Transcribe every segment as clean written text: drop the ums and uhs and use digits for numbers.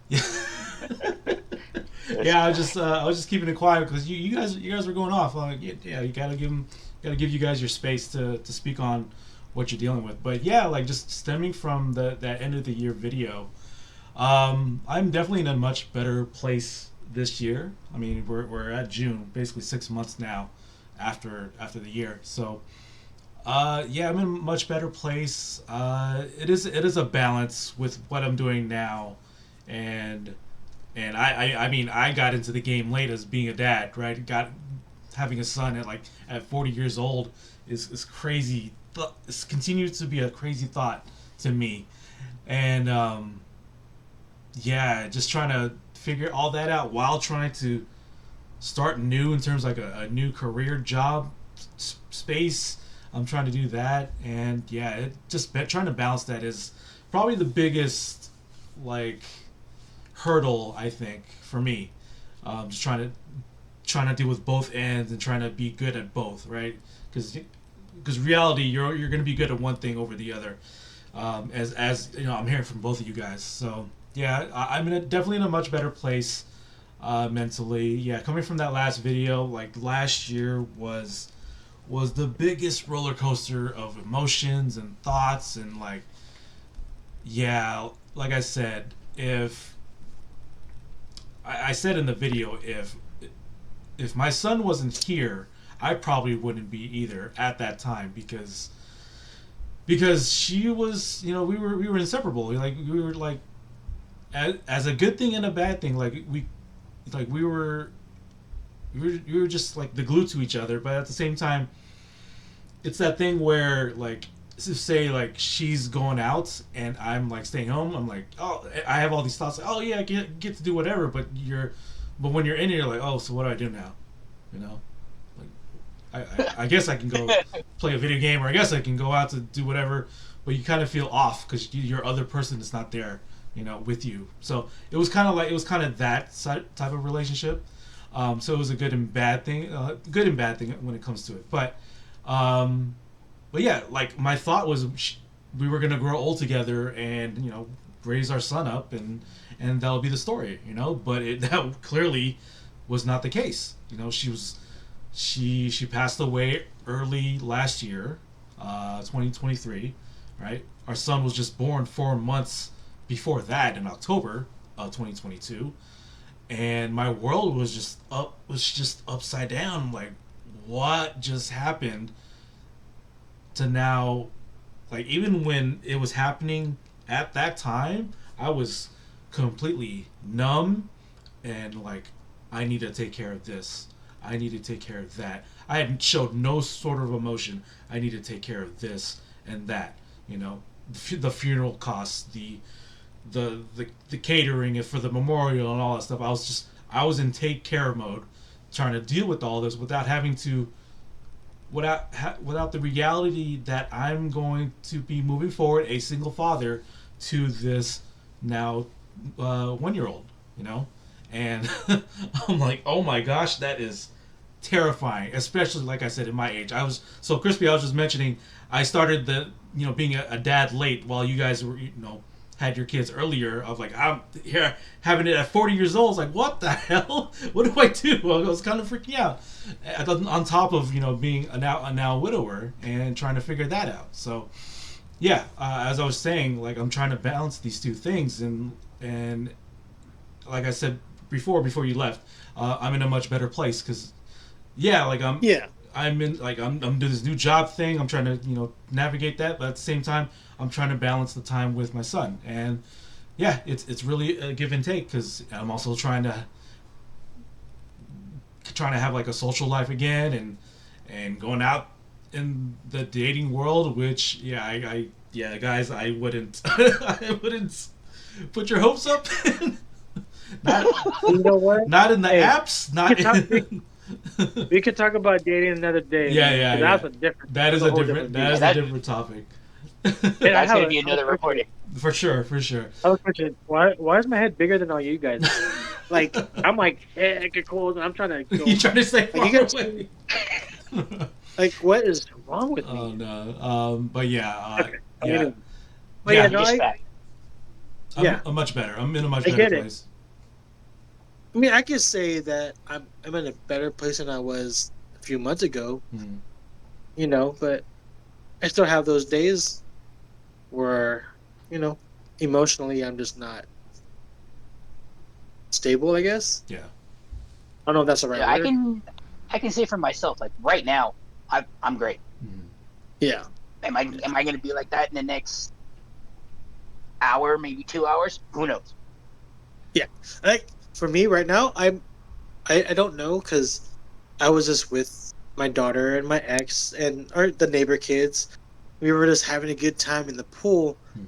Yeah. Yeah, I was just keeping it quiet because you guys were going off. Yeah, you gotta give you guys your space to speak on what you're dealing with. But yeah, like just stemming from that end of the year video, I'm definitely in a much better place this year. I mean, we're at June, basically 6 months now after the year. So yeah, I'm in a much better place. It is a balance with what I'm doing now, and I mean I got into the game late as being a dad, right? Got having a son at 40 years old is crazy. It continues to be a crazy thought to me, and yeah, just trying to figure all that out while trying to start new in terms of like a new career job space. I'm trying to do that, and yeah, trying to balance that is probably the biggest like hurdle I think for me. Just trying to deal with both ends and trying to be good at both, right? Because reality, you're going to be good at one thing over the other. As you know, I'm hearing from both of you guys. So yeah, I'm definitely in a much better place mentally. Yeah, coming from that last video, like last year was the biggest roller coaster of emotions and thoughts and like yeah, like I said, if I said in the video if my son wasn't here, I probably wouldn't be either at that time because she was, you know, we were inseparable. Like we were like as a good thing and a bad thing. Like we were just like the glue to each other. But at the same time, it's that thing where like say like she's going out and I'm like staying home. I'm like, oh, I have all these thoughts. Like, oh yeah, I get to do whatever. But when you're in it, you're like, oh, so what do I do now? You know, like I guess I can go play a video game, or I guess I can go out to do whatever. But you kind of feel off because your other person is not there, you know, with you. So it was kind of that type of relationship. So it was a good and bad thing when it comes to it. But yeah, like my thought was we were gonna grow old together and you know raise our son up and that'll be the story, you know. But that clearly was not the case. You know, she passed away early last year, 2023, right? Our son was just born 4 months before that in October of 2022, and my world was just upside down. Like, what just happened to now? Like, even when it was happening at that time, I was completely numb and like, I need to take care of this. I need to take care of that. I had showed no sort of emotion. I need to take care of this and that. You know, the funeral costs, the catering for the memorial and all that stuff. I was in take care mode, trying to deal with all this without having to without the reality that I'm going to be moving forward a single father to this now 1 year old, you know, and I'm like, oh my gosh, that is terrifying, especially like I said in my age. I was so crispy. I was just mentioning I started being a dad late while you guys were had your kids earlier. Of like I'm here having it at 40 years old. It's like what the hell? What do I do? Well, I was kind of freaking out. On top of being a now widower and trying to figure that out. So yeah, as I was saying, like I'm trying to balance these two things and like I said before you left, I'm in a much better place because yeah, like Yeah. I'm in like I'm doing this new job thing. I'm trying to navigate that, but at the same time, I'm trying to balance the time with my son. And yeah, it's really a give and take because I'm also trying to have like a social life again and going out in the dating world. Which yeah, yeah, guys, I wouldn't I wouldn't put your hopes up. not You know what? not in the Hey, apps. we could Not talk. in, We could talk about dating another day, yeah, man. yeah, Because yeah. that's a whole different That beast. is a That different topic. And that's gonna be I have a another question. recording. For sure, for sure. I have a question. Why is my head bigger than all you guys? Like I'm like heck cold, and I'm trying to You go. trying to stay Like you far guys, away? like what is wrong with Oh me? no. But yeah, Okay. yeah, Anyway, but yeah, yeah. no, Respect. Yeah, I'm much better. I'm in a much I better get it. place. I mean, I could say that I'm in a better place than I was a few months ago. Mm. But I still have those days where you know emotionally I'm just not stable. I guess Yeah. I don't know if that's the right Yeah, I word. can I can say for myself, like right now, I'm great. Mm. Yeah, Am I gonna be like that in the next hour, maybe 2 hours? Who knows? yeah. Like for me right now, I don't know because I was just with my daughter and my ex and or the neighbor kids. We were just having a good time in the pool, Mm.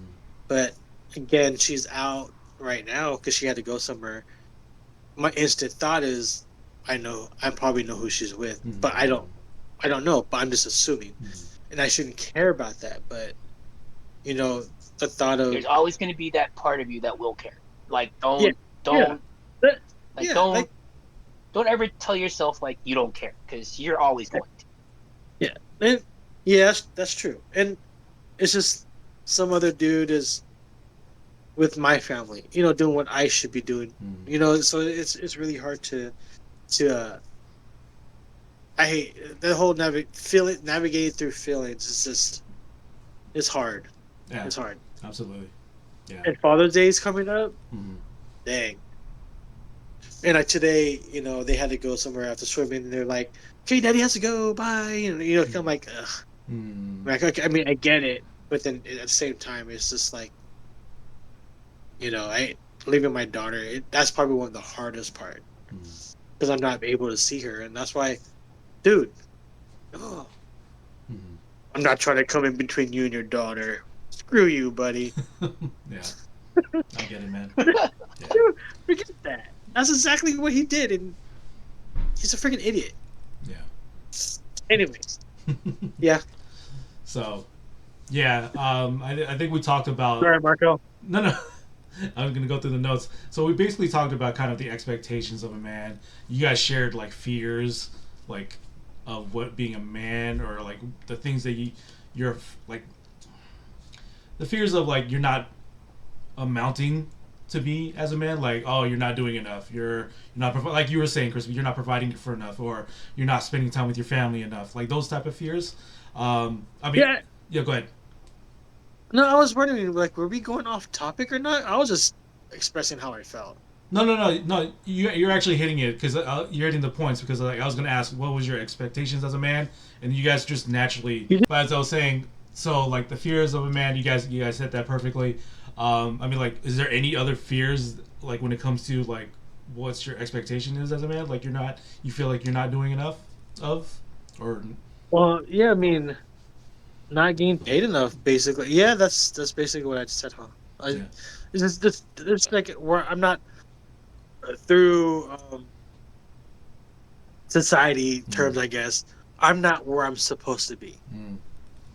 but again, she's out right now because she had to go somewhere. My instant thought is, I probably know who she's with, but Mm. I don't know, but I'm just assuming, Mm. and I shouldn't care about that. But you know, the thought There's of always gonna be that part of you that will care. Like yeah, yeah, don't that, like yeah, don't like don't ever tell yourself like you don't care because you're always going to. yeah, and yeah, that's true. And it's just some other dude is with my family, doing what I should be doing. Mm. So it's really hard to I hate the whole navigating through feelings. It's hard. Yeah. It's hard. Absolutely. Yeah. And Father's Day is coming up. Mm. Dang. And today, they had to go somewhere after swimming, and they're like, "Okay, Daddy has to go. Bye." I'm like, ugh. Mm. Like, okay, I mean, I get it, but then at the same time, it's just like, I leaving my daughter. That's probably one of the hardest part Mm. because I'm not able to see her, and that's why, dude. Oh, Mm. I'm not trying to come in between you and your daughter. Screw you, buddy. Yeah. I get it, man. Dude, Yeah. forget that. That's exactly what he did, and he's a freaking idiot. Yeah. Anyways, yeah. So, yeah. I think we talked about. Sorry, Marco. No, no. I'm gonna go through the notes. So we basically talked about kind of the expectations of a man. You guys shared like fears, like of what being a man, or like the things that you're like the fears of like you're not amounting to be as a man. Like, oh, you're not doing enough. You're not like you were saying, Chris. You're not providing for enough, or you're not spending time with your family enough. Like those type of fears. I mean, Yeah. yeah. Go ahead. No, I was wondering, like, were we going off topic or not? I was just expressing how I felt. No, no, no, no. You're actually hitting it because you're hitting the points because like I was gonna ask what was your expectations as a man, and you guys just naturally. You But as I was saying, so like the fears of a man, you guys said that perfectly. I mean, like, is there any other fears like when it comes to like what's your expectation is as a man? Like you feel like you're not doing enough of, or Well, yeah, I mean, not getting paid enough, basically. Yeah, that's basically what I just said, huh? yeah. It's like where I'm not through society terms, I guess. I'm not where I'm supposed to be. Mm.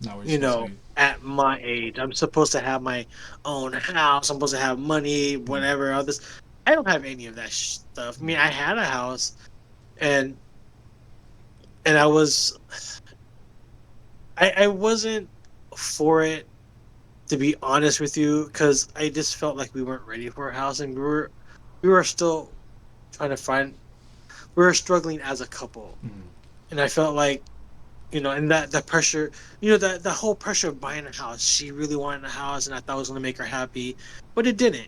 Not where you're supposed to be. At my age, I'm supposed to have my own house. I'm supposed to have money, whatever. All this, I don't have any of that stuff. I mean, I had a house, and I was, I wasn't for it, to be honest with you, because I just felt like we weren't ready for a house, and we were still trying to find. We were struggling as a couple, Mm. and I felt like, and that the pressure, the whole pressure of buying a house. She really wanted a house, and I thought it was going to make her happy, but it didn't.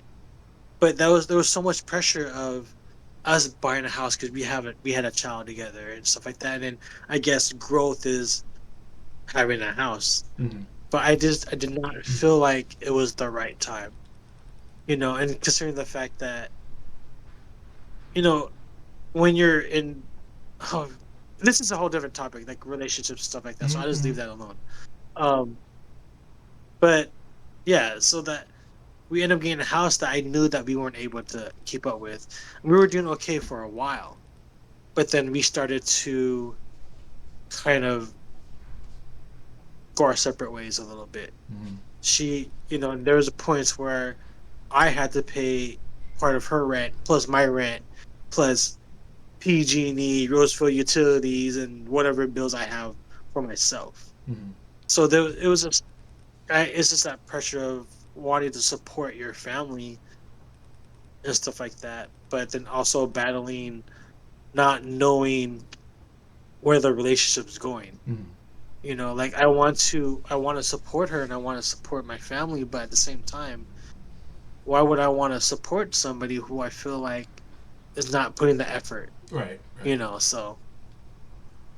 But there was so much pressure of us buying a house because we had a child together and stuff like that. And I guess growth is having a house, Mm-hmm. but I did not feel like it was the right time, and considering the fact that, when you're in, oh, this is a whole different topic, like relationships stuff like that. So I'll just leave that alone. But yeah, so that we ended up getting a house that I knew that we weren't able to keep up with. We were doing okay for a while, but then we started to kind of go our separate ways a little bit. Mm-hmm. She, there was a points where I had to pay part of her rent plus my rent plus PG&E, Roseville utilities, and whatever bills I have for myself. Mm-hmm. So it was just, it's just that pressure of wanting to support your family, and stuff like that. But then also battling, not knowing where the relationship's going. Mm. You know, like I want to support her and I want to support my family, but at the same time, why would I want to support somebody who I feel like is not putting the effort? Right. You Right. know, so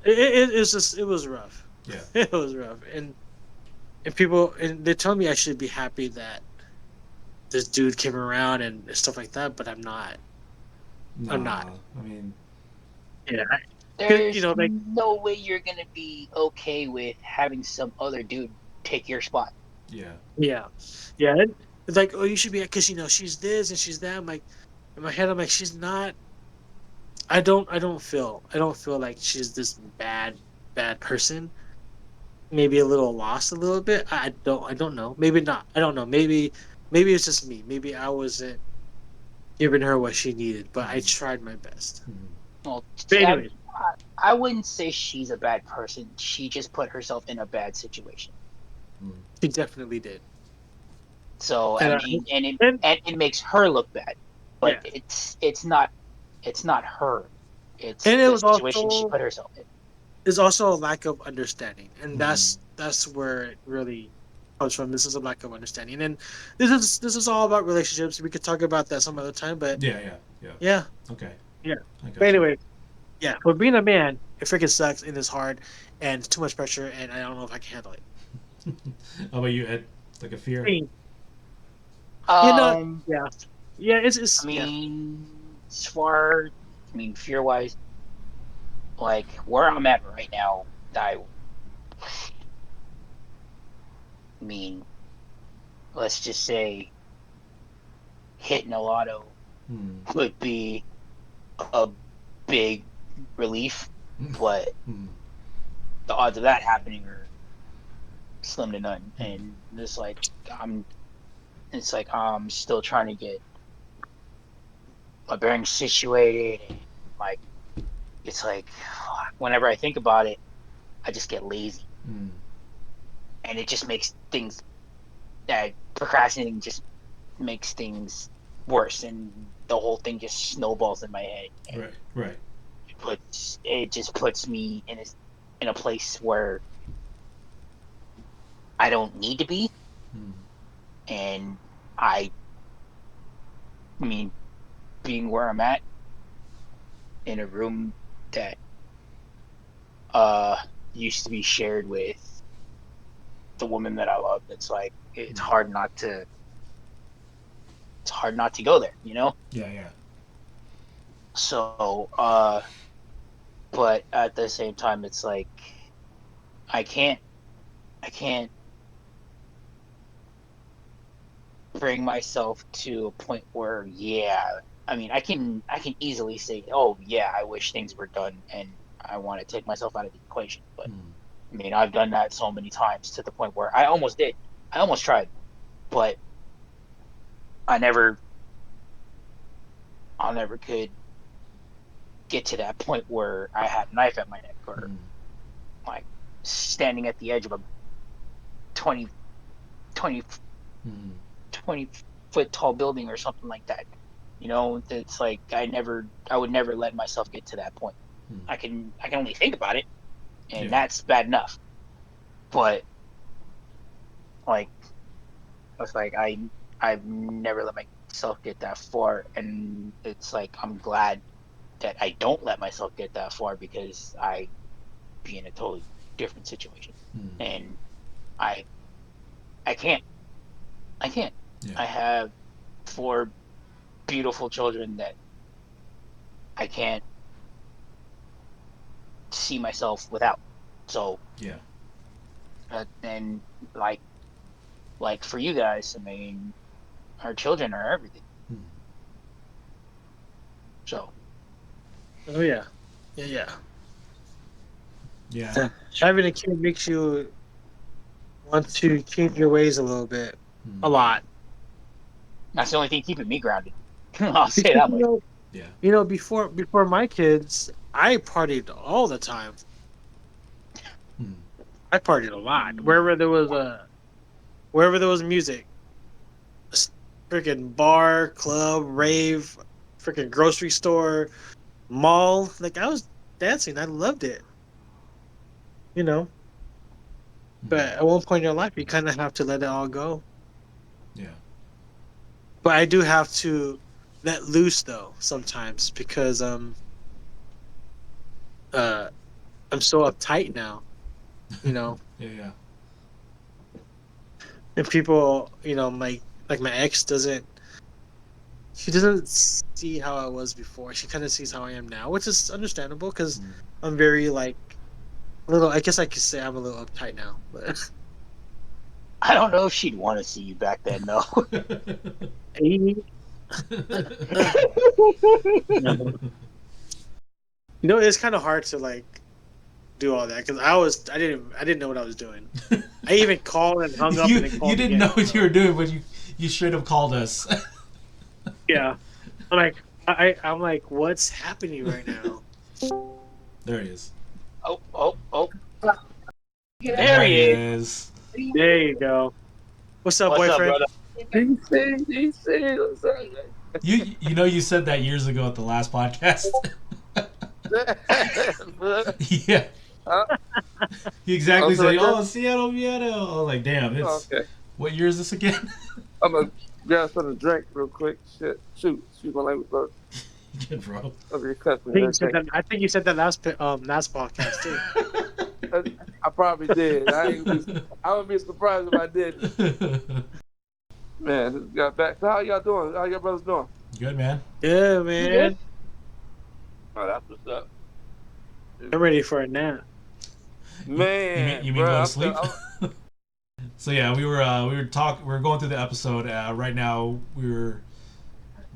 it's just it was rough. Yeah. It was rough, and people and they told me I should be happy that this dude came around and stuff like that, but I'm not. I'm not. Nah. I mean, Yeah, you There's know, like no way you're gonna be okay with having some other dude take your spot. yeah. yeah, yeah. It's like, oh, you should be because you know she's this and she's that. I'm like, in my head, I'm like, she's not. I don't feel like she's this bad person. Maybe a little lost a little bit. I don't know. Maybe not. I don't know. Maybe it's just me. Maybe I wasn't giving her what she needed, but I Mm. tried my best. Mm. Well, But anyways, I wouldn't say she's a bad person. She just put herself in a bad situation. Mm. she definitely did. So I And mean, and and it makes her look bad, but yeah, it's not her. It's and it the was situation she also put herself in. there's also a lack of understanding, and Mm. that's where it really comes from. This is a lack of understanding, and this is all about relationships. We could talk about that some other time, but Yeah. Yeah. Yeah. yeah, Okay. yeah. I But got you. anyway, yeah, for being a man, it freaking sucks and it's hard and it's too much pressure, and I don't know if I can handle it. How about you, Ed? Like a I fear? mean, you know, Um, yeah, yeah, I it's yeah, mean, as far, I mean, fear wise, like where I'm at right now, I mean, let's just say hitting a lotto Mm. would be a big relief, but Mm. the odds of that happening are slim to none. And it's like I'm, it's like I'm still trying to get my bearings situated, and like it's like whenever I think about it, I just get lazy, Mm. and it just makes things that procrastinating just makes things worse, and the whole thing just snowballs in my head, and Right. Right. it just puts me in a place where I don't need to be, Mm. and I mean being where I'm at in a room that uh used to be shared with the woman that I love. It's like Mm. it's hard not to go there, you know? Yeah. Yeah. So but at the same time it's like I can't I can't bring myself to a point where yeah, I mean I can easily say, "Oh, yeah, I wish things were done and I want to take myself out of the equation." But Mm. I mean, I've done that so many times to the point where I almost did. I almost tried, but I never I never could get to that point where I had a knife at my neck or Mm. like standing at the edge of a 20 20 Mm. 20-foot tall building or something like that. You know, it's like I would never let myself get to that point. Mm. I can only think about it, and Yeah. that's bad enough. But like it's like I've never let myself get that far, and it's like I'm glad that I don't let myself get that far because I be in a totally different situation, Mm. and I I can't I can't. Yeah. I have four beautiful children that I can't see myself without. So Yeah. and like for you guys, I mean, our children are everything. Mm. So oh yeah, yeah, yeah. Yeah. Having a kid makes you want to change your ways a little bit, a Mm. lot. that's the only thing keeping me grounded. I'll say Because that much. Yeah. before my kids, I partied all the time. Mm. I partied a lot. Mm, Wherever there was music, freaking bar, club, rave, freaking grocery store, mall. Like I was dancing. I loved it. You know. But at one point in your life, you kind of have to let it all go. Yeah. But I do have to let loose though sometimes because uh I'm so uptight now. You know, Yeah. and people, like my ex doesn't. She doesn't see how I was before. She kind of sees how I am now, which is understandable because Mm. I'm very like a little. I guess I could say I'm a little uptight now. But I don't know if she'd want to see you back then, though. it's kind of hard to like do all that because I didn't know what I was doing. I even called and hung up and then You called didn't again. know what you were doing, but you straight up called us. Yeah, I'm like, what's happening right now? There he is. Oh. There There he he is. is. There you go. What's up, What's up, boyfriend? brother? DC, what's up, You know you said that years ago at the last podcast. man? Yeah. Huh? He exactly Oh, so said, like "Oh, that? Seattle, Seattle." I was like, "Damn, Oh, it's okay. what year is this again?" I'm gonna grab something to drink real quick. Shit. Shoot. Excuse my language, bro. Good, bro. Okay, cuss I me. think you said Okay. that. I think you said that last podcast too. I probably did. I would be surprised if I didn't. Man, just got back. So how y'all doing? How y'all brothers doing? Good, man. Yeah, You good? man. Oh, that's what's up. I'm ready for a nap. Man, You mean bro, go to I'm, sleep? I'm, So yeah, we were going through the episode. Right now, we were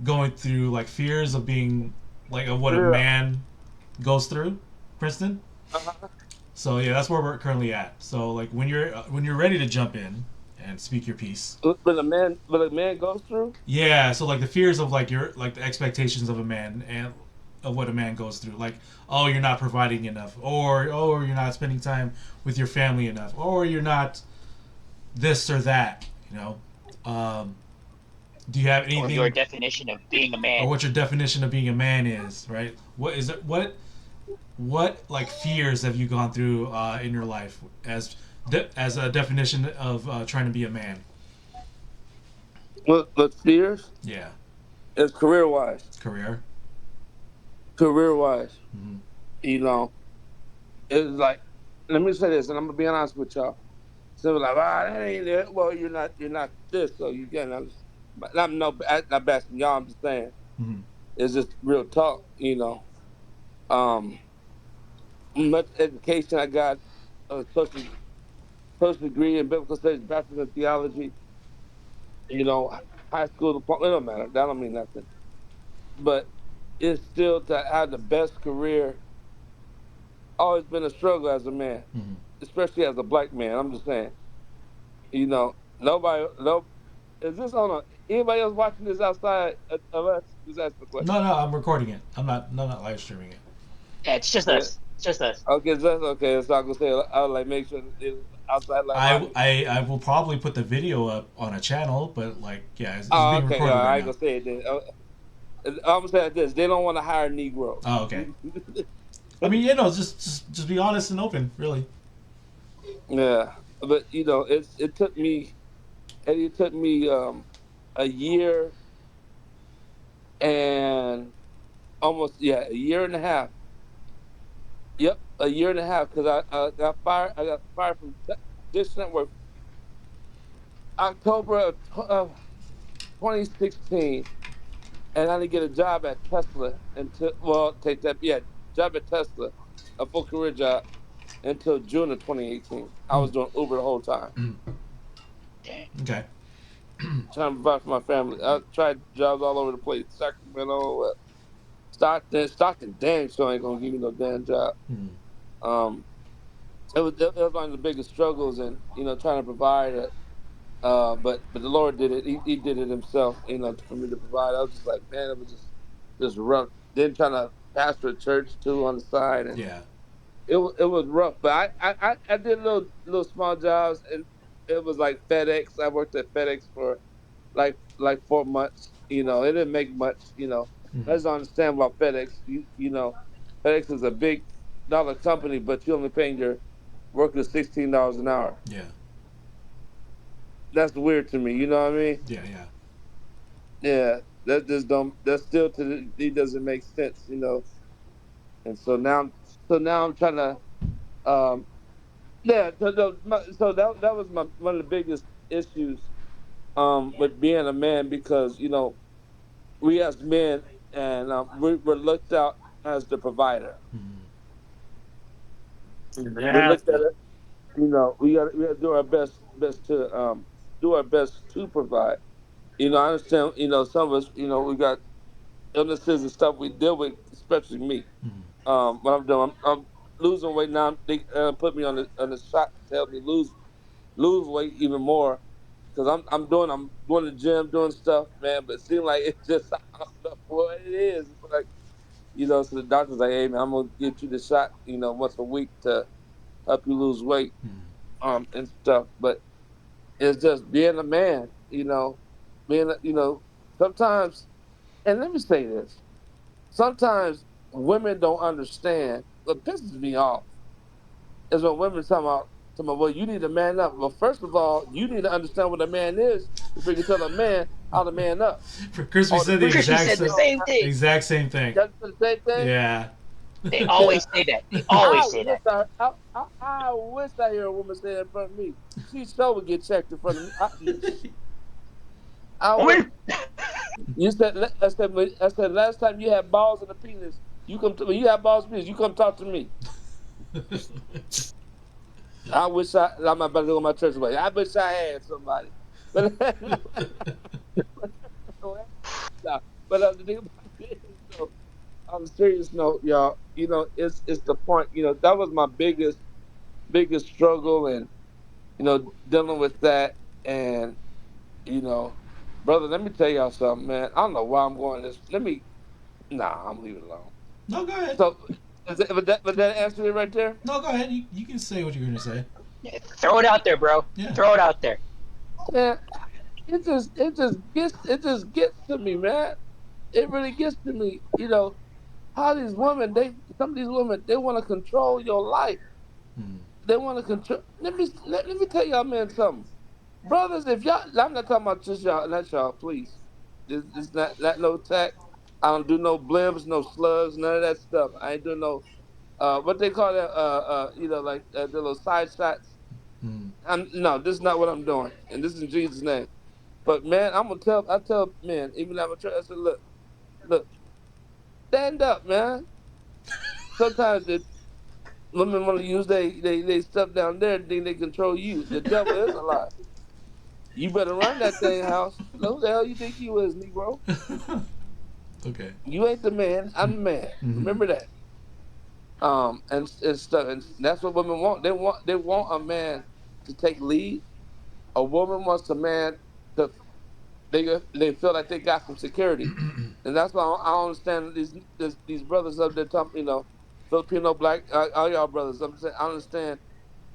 going through like fears of being like of what a yeah. man goes through, Princeton. Uh-huh. So yeah, that's where we're currently at. So like when you're ready to jump in and speak your piece. But a man goes through. Yeah, so like the fears of like the expectations of a man and of what a man goes through. Like, oh, you're not providing enough, or oh, you're not spending time with your family enough, or you're not this or that. Do you have Or your anything, definition of being a or man? what your definition of being a man is? Right? What is it? What like fears have you gone through in your life as a definition of trying to be a man? What fears? Yeah, Is career wise. career. Career wise. Hmm. You know, it's like, let me say this, and I'm gonna be honest with y'all. So like, that ain't it. Well, you're not this, so you get. I'm not bashing y'all. I'm just saying, Hmm. it's just real talk. Um, much education I got, social degree in biblical studies, bachelor's in theology. You know, high school diploma. It don't matter. That don't mean nothing. But it's still to have the best career. Always been a struggle as a man, Hmm. especially as a black man. I'm just saying. Nobody, no. Is this on a? Anybody else watching this outside of us? Just ask the question. No, I'm recording it. I'm not live streaming it. Yeah, it's just Yeah. us. It's just us. Okay, that's okay. So I'm gonna say I would like make sure it's outside live I, audience. I I will probably put the video up on a channel, but like yeah, it's Oh, being okay. recorded I right ain't now. gonna say it then. I'm gonna say this: they don't want to hire Negroes. Oh, okay. I mean, just be honest and open, really. Yeah, but it took me a year and almost a year and a half. Yep, a year and a half because I got fired. I got fired from Dish Network October of 2016, and I didn't get a job at Tesla until take that job at Tesla, a full career job until June of 2018. I Hmm. was doing Uber the whole time, Dang. Okay. trying to provide for my family. I tried jobs all over the place, Sacramento, Stockton. Damn sure ain't gonna give me no damn job. Hmm. Um, it was one of the biggest struggles, and trying to provide it. But the Lord did it. He did it himself. For me to provide. I was just like, man, it was just rough. Then trying to pastor a church too on the side, and Yeah. it was rough. But I did little small jobs, and it was like FedEx. I worked at FedEx for like like 4 months. It didn't make much. I Mm-hmm. just don't understand about FedEx. FedEx is a big dollar company, but you only paying your workers $16 an hour. Yeah. That's weird to me. You know what I mean? Yeah. Yeah. Yeah, that just don't. That still it doesn't make sense. And so now I'm trying to. Um, yeah. So that was one of the biggest issues with being a man because we as men and we're looked out as the provider. Mm-hmm. We're looked at Exactly. it. We got to do our best to do our best to provide. I understand. Some of us. We got illnesses and stuff we deal with, especially me. Mm-hmm. What I'm doing, I'm losing weight now. They put me on the shot to help me lose weight even more. Cause I'm going to the gym doing stuff, man. But it seems like it's just I don't know what it is. It's like so the doctor's like, hey man, I'm gonna get you the shot, once a week to help you lose weight, and stuff. But it's just being a man, sometimes. And let me say this: sometimes women don't understand. What pisses me off is when women talking about, well, you need to man up. Well, first of all, you need to understand what a man is before you can tell a man how to man up. For Crispy Or the said the previous, Chrissy exact said the same thing. exact same thing. that's the same thing. Yeah. They always say that. They always I say wish that. I wish I hear a woman say that in front of me. She sure would get checked in front of me. I would. Woman, You said I said last time you had balls in the penis, you come to me. You have balls in the penis. You come talk to me. I wish I'm not about to go to my church way. I wish I had somebody. But the thing about it is, on a serious note, y'all, it's the point. That was my biggest struggle, and dealing with that, and you know, brother, let me tell y'all something, man. I don't know why I'm going this. Nah, I'm leaving it alone. No, go ahead. So, would that answer it right there? No, go ahead. You can say what you're gonna say. yeah, throw it out there, bro. Yeah. Throw it out there. Man, it just gets to me, man. It really gets to me. How these women, some of these women, they want to control your life. Mm. They want to control. Let me tell y'all, man, something. Brothers, if y'all, I'm not talking about just y'all, not y'all, please. It's not no tech. I don't do no blimps, no slugs, none of that stuff. I ain't doing no, what they call that, like the little side shots. Mm. No, this is not what I'm doing, and this is in Jesus' name. But man, I tell men, even at my church, I said, look, stand up, man. Sometimes the women want to use they stuff down there and think they control you. The devil is a lie. You better run that thing house. Who the hell you think you is, Negro? Okay. You ain't the man. I'm the man. Mm-hmm. Remember that. And stuff. And that's what women want. They want a man to take lead. A woman wants a man to they feel like they got some security. And that's why I don't understand these brothers up there talking, Filipino, black, all y'all brothers. I'm saying I understand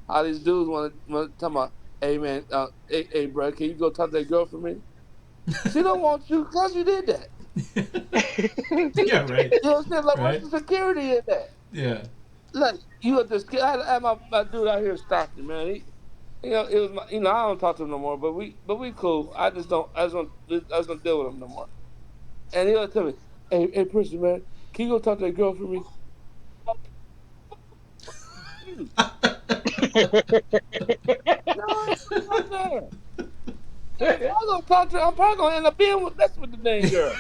how these dudes want to talk about, hey man, hey bro, can you go talk to that girl for me? She don't want you because you did that. Yeah. Right. You know what I'm saying? Like, what's Right. the security in that? Yeah. Like, you have this kid. I had my dude out here in Stockton, man. It was my, I don't talk to him no more, but we cool. I just don't deal with him no more. And he'll tell me, hey, Princeton, man, can you go talk to that girl for me? You. No, I ain't going there. If I go talk to her, I'm probably gonna end up being messing with the dang girl.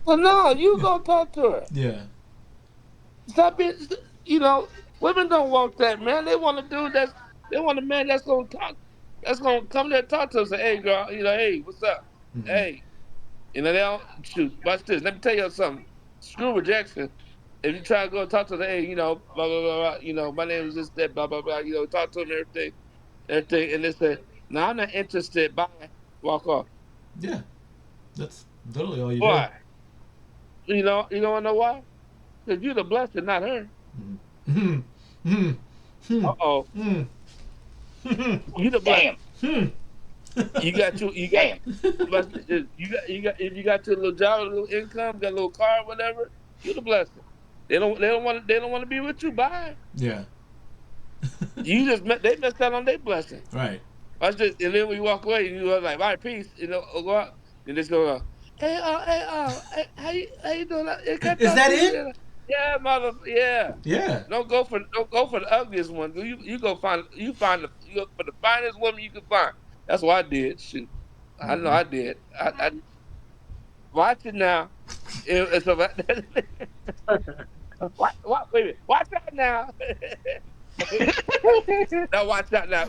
So no, you go talk to her. Yeah. Stop it. Women don't want that, man. They want a man that's gonna talk, that's gonna come there and talk to us. Say, hey, girl, hey, what's up? Mm-hmm. Hey, they don't shoot. Watch this. Let me tell you something. Screw rejection. If you try to go and talk to them, hey, blah blah blah, blah my name is this, that, blah blah blah. Talk to them, everything, and they say, no, I'm not interested. Bye. Walk off. Yeah. That's literally all you do. Why? You don't know why? Because you're the blessing, not her. Mm-hmm. Mm-hmm. Uh oh. Mm-hmm. You the blessing. Hmm. You got you you got Damn. if you got your little job, a little income, got a little car, whatever. You the blessing. They don't want to be with you. Bye. Yeah. You just they messed out on their blessing. Right. And then we walk away, and you were like, "All right, peace," go out, and just go, hey, how you doing? Can I Is talk that to you? it? Yeah, mother, yeah. Yeah. Don't go for the ugliest one. You go you go for the finest woman you can find. That's what I did. Shoot, I know Mhm. I did. I watch it now. It's about wait a minute. Watch out now. Now watch out now.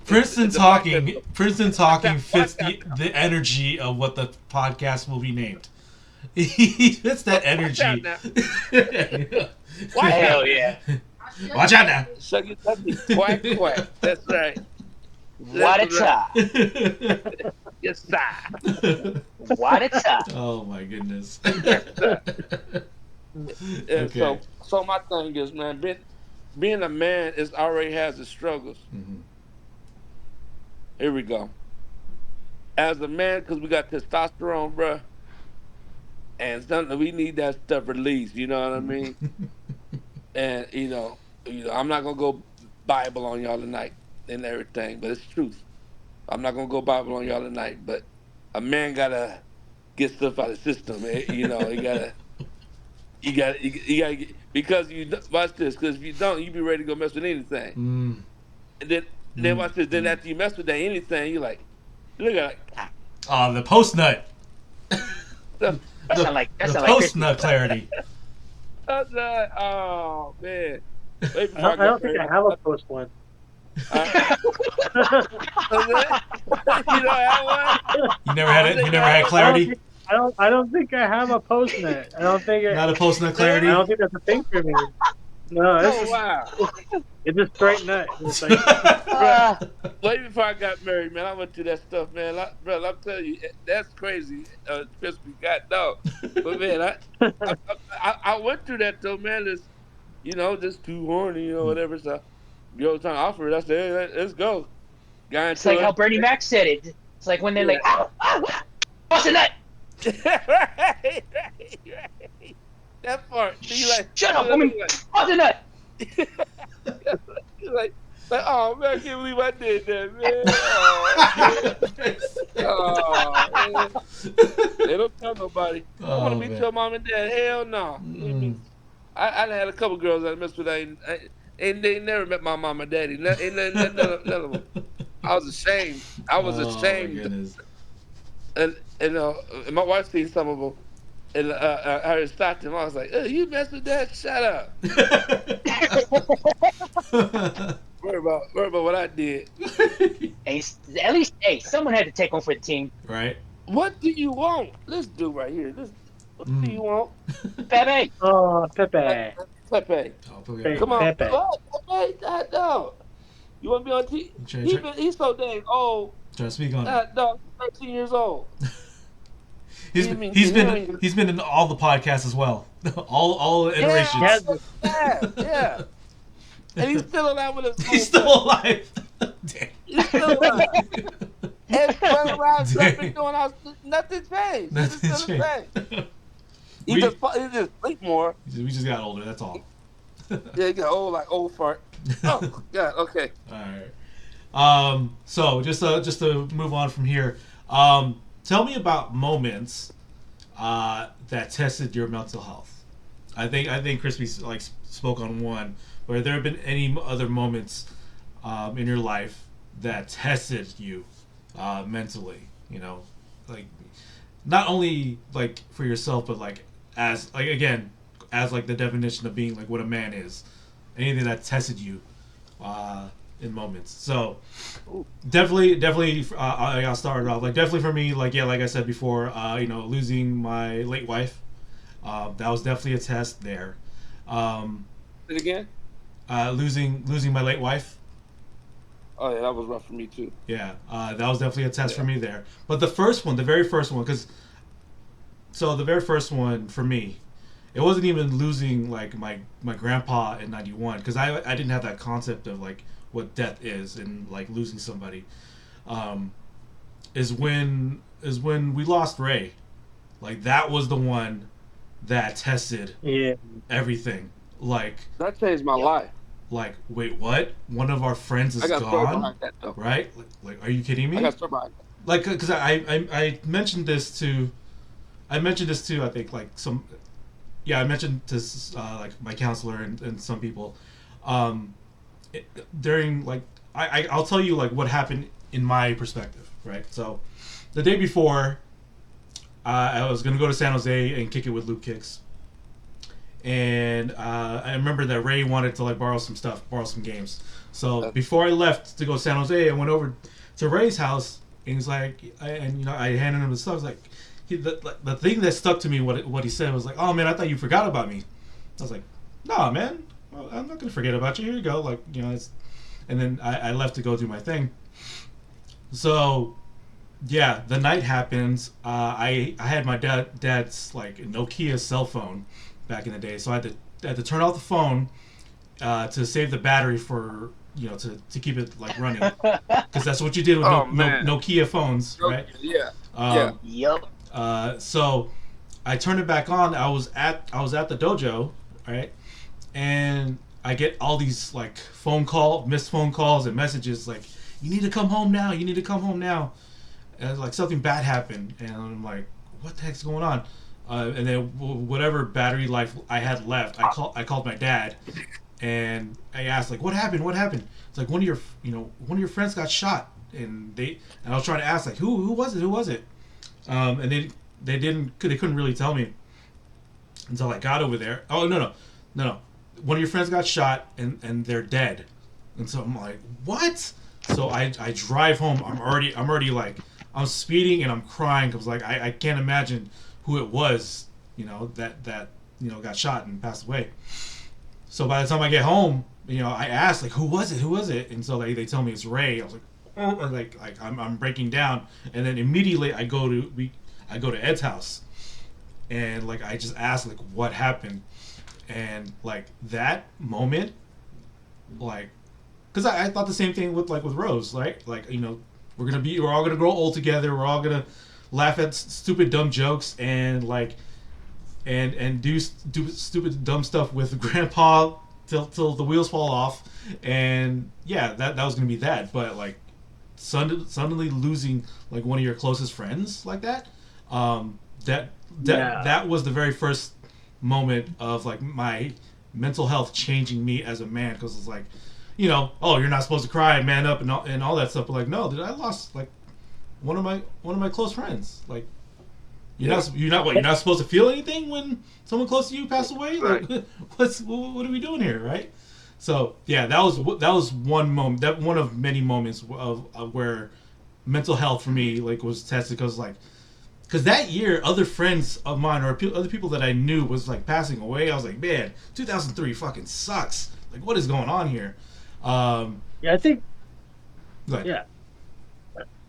Princeton The black man. talking. Princeton Watch talking out. Watch fits out. the energy of what the podcast will be named. He fits that Watch out energy. now. Watch Hell out. yeah. Watch out now. Suck your tushy. Quack, quack. That's right. What a That's right. time. Yes, sir. What a time. Oh my goodness. And Okay. so my thing is, man, being a man already has its struggles. Mhm. Here we go. As a man, because we got testosterone, bruh, and something we need that stuff released. You know what I mean? And I'm not gonna go Bible on y'all tonight and everything, but it's truth. I'm not gonna go Bible on y'all tonight, but a man gotta get stuff out of the system. You gotta get, because watch this. Because if you don't, you be ready to go mess with anything. Mm. And then watch this. Then after you mess with that anything, you like, look at Oh, the post nut. the, That sound like The Christmas. post nut clarity. oh man. Wait before I don't think I have a post one. You know that one? You never had it. You never had clarity. I don't think I have a post net. I don't think Not a post nut I clarity. don't think that's a thing for me. No, Oh wow. it's just straight nut. It's like, Way before I got married, man, I went through that stuff, man. Brother, I'm telling you, that's crazy. Crispy got no, but man, I went through that though, man. Just too horny or whatever. So, trying to offer it. I said, hey, let's go. Guy It's like how Bernie Mac said it. It's like when they're like, ow, ow, ow, what's a nut? right. That part. You like, Shut up, woman. What's a nut? You're like, oh man, I can't believe I did that, man. Oh, man. They don't tell nobody. I want to meet man. your mom and dad. Hell no. I had a couple girls that I messed with, and they never met my mom and daddy. None of them. I was ashamed. I was ashamed. And my wife seen some of them, and I stopped him. I was like, "You messed with that? Shut up." Worry about what I did. Hey, at least, someone had to take one for the team. Right. What do you want? Let's do right here. What do you want? Pepe. oh, Pepe. Pepe. Oh, okay. Come on. Pepe. Oh, Pepe. No. You want to be on TV? He's so dang old. Try to speak on it. No, 13 years old. He's been in all the podcasts as well. all iterations. Yeah. And he's still alive with us. He's still alive. Damn. He's still alive. And running around jumping, doing all, nothing changed. Nothing He's still the same. changed. He just sleep more. We just got older. That's all. Yeah, he got old like old fart. Oh God. Okay. All right. So just to move on from here, tell me about moments that tested your mental health. I think Crispy spoke on one. Where there have been any other moments in your life that tested you mentally? Not only for yourself, but as the definition of being what a man is. Anything that tested you in moments. So definitely, I'll start it off. Definitely for me, like I said before, losing my late wife. That was definitely a test there. Say it again. Losing my late wife. Oh yeah, that was rough for me too. Yeah, that was definitely a test for me there. But the very first one, the very first one for me, it wasn't even losing my grandpa in '91 because I didn't have that concept of what death is and losing somebody. is when we lost Ray. Like that was the one that tested Yeah. everything. Like That changed my life. wait, what? One of our friends I is got a story gone, behind that though. right? Are you kidding I me? got a story behind that. Like, because I mentioned this to I think like some I mentioned to like my counselor and some people it, during like I'll tell you like what happened in my perspective, right? So the day before I was gonna go to San Jose and kick it with Luke Kicks, and I remember that Ray wanted to like borrow some games. So before I left to go to San Jose, I went over to Ray's house, and he's like, I handed him the stuff. I was like, the thing that stuck to me, what he said was like, "Oh man, I thought you forgot about me." I was like, "Nah, man, well, I'm not gonna forget about you. Here you go." Like, it's, and then I left to go do my thing. So yeah, the night happens. I had my dad's like Nokia cell phone back in the day, so I had to turn off the phone to save the battery for to keep it like running, because that's what you did with Nokia phones, right? Yeah. Yep. So I turned it back on. I was at the dojo, right, and I get all these like missed phone calls and messages like, "You need to come home now. You need to come home now." And like something bad happened, and I'm like, "What the heck's going on?" And then whatever battery life I had left, I called my dad, and I asked like, "What happened? What happened?" It's like one of your friends got shot, and I was trying to ask like, who was it? And they couldn't really tell me until I got over there. Oh no, one of your friends got shot and they're dead, and so I'm like, what? So I drive home. I'm already like, I'm speeding and I'm crying because like I can't imagine who it was, that got shot and passed away. So by the time I get home, I asked like, who was it? And so they tell me it's Ray. I was like, oh, or like I'm breaking down, and then immediately I go to Ed's house, and like I just asked like what happened, and like that moment, like, because I thought the same thing with Rose, right? Like we're all gonna grow old together. We're all gonna laugh at stupid dumb jokes and like and do stupid dumb stuff with Grandpa till the wheels fall off, and yeah, that was gonna be that. But like suddenly losing like one of your closest friends like that, that was the very first moment of like my mental health changing me as a man, because it's like, oh, you're not supposed to cry, man up, and all that stuff. But like, no, dude, I lost like one of my close friends. Like, you're not supposed to feel anything when someone close to you passed away. Like, Right. what are we doing here, right? So yeah, that was one moment, that one of many moments of where mental health for me like was tested, because that year other friends of mine or other people that I knew was like passing away. I was like, man, 2003 fucking sucks. Like, what is going on here? Yeah, I think. Go ahead. Yeah.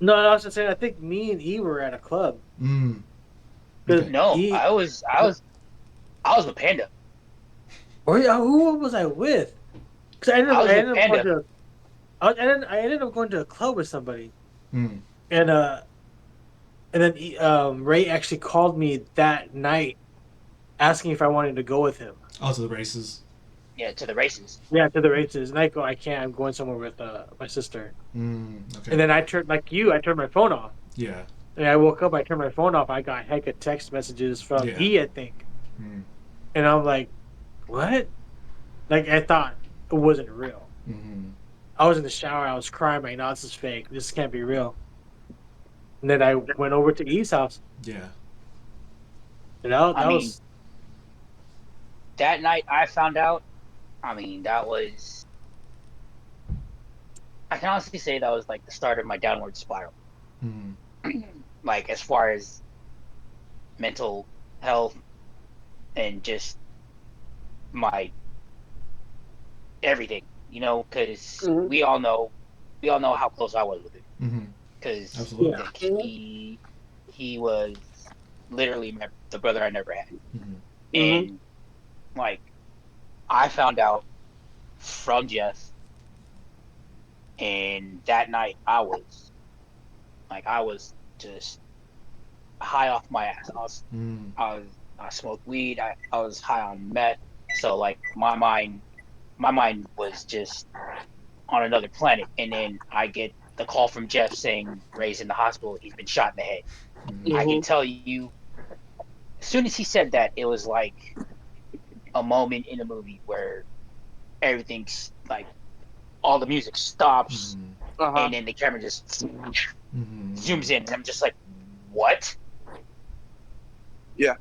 No, I was just saying. I think me and E were at a club. Okay. No, I was with Panda. Or who was I with? Because I ended up going to a club with somebody, and then Ray actually called me that night, asking if I wanted to go with him. Oh, to the races. Yeah, to the races. Yeah, to the races, and I go, I can't. I'm going somewhere with my sister. Okay. And then I turned my phone off. Yeah. And I woke up, I turned my phone off. I got heck of text messages from E, I think. And I'm like, what? Like, I thought it wasn't real. I was in the shower. I was crying. Like, no, this is fake. This can't be real. And then I went over to E's house. Yeah. That night I found out. I mean, that was. I can honestly say that was like the start of my downward spiral. Like, as far as mental health and just my everything, because we all know how close I was with it. Because he was literally the brother I never had, and like I found out from Jeff, and that night I was Like I was just high off my ass. Mm. I smoked weed. I was high on meth. So like my mind was just on another planet. And then I get the call from Jeff saying Ray's in the hospital. He's been shot in the head. I can Mm-hmm. tell you, as soon as he said that, it was like a moment in a movie where everything's like all the music stops Mm. Uh huh. and then the camera just zooms Mm. in and I'm just like, what? Yeah.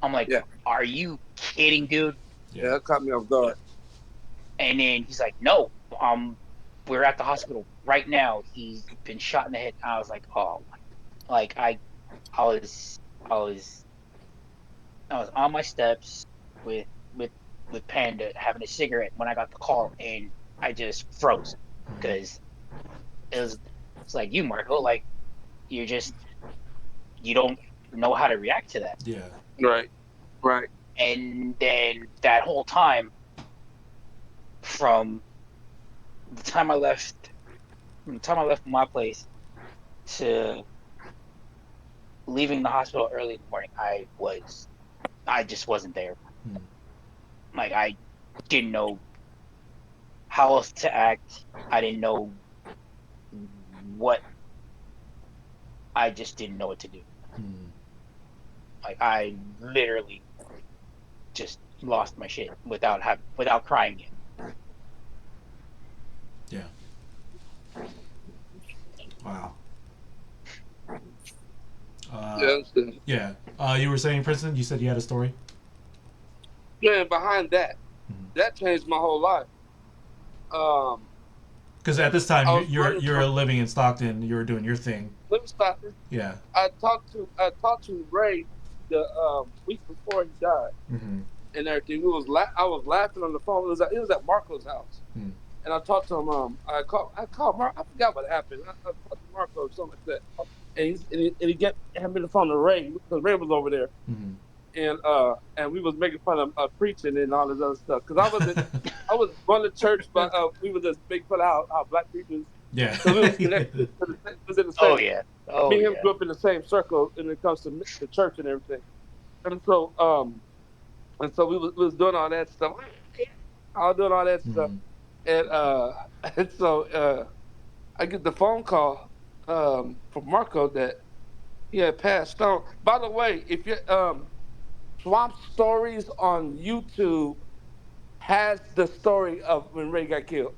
I'm like, Yeah. are you kidding, dude? Yeah. Yeah. That caught me off guard. And then he's like, no, we're at the hospital right now. He's been shot in the head. I was like, oh, like I was, I was, I was on my steps with with with Panda having a cigarette when I got the call, and I just froze Mm. because it was, it's like you, Marco, like you're just you don't know how to react to that. Yeah. Right. Right. And then that whole time from the time I left, from the time I left my place to leaving the hospital early in the morning, I just wasn't there. Mm. Like I didn't know how else to act. I didn't know what. I just didn't know what to do. Mm. Like I literally just lost my shit without crying yet. Yeah. Wow. Yeah. Yeah. You were saying, Princeton. You said you had a story. Man, behind that, Mhm. that changed my whole life. Um, Because at this time I was you're running you're from living in Stockton. You were doing your thing. let me stop this. Yeah. I talked to Ray the week before he died Mm-hmm. and everything. I was laughing on the phone. It was at Marco's house, Mm. and I talked to him. I called Mark. I forgot what happened. I talked to Marco or something like that, and he had me on the phone to Ray because Ray was over there, Mm-hmm. and we was making fun of preaching and all this other stuff because I was going to church, but we were just making fun of how black people Yeah. because we was connected to was in the Oh same. yeah. Oh Me and him yeah. grew up in the same circle when it comes to the church and everything. And so we was doing all that stuff. I was doing all that stuff. Mm. And and so I get the phone call from Marco that he had passed on. By the way, if you Swamp Stories on YouTube has the story of when Ray got killed.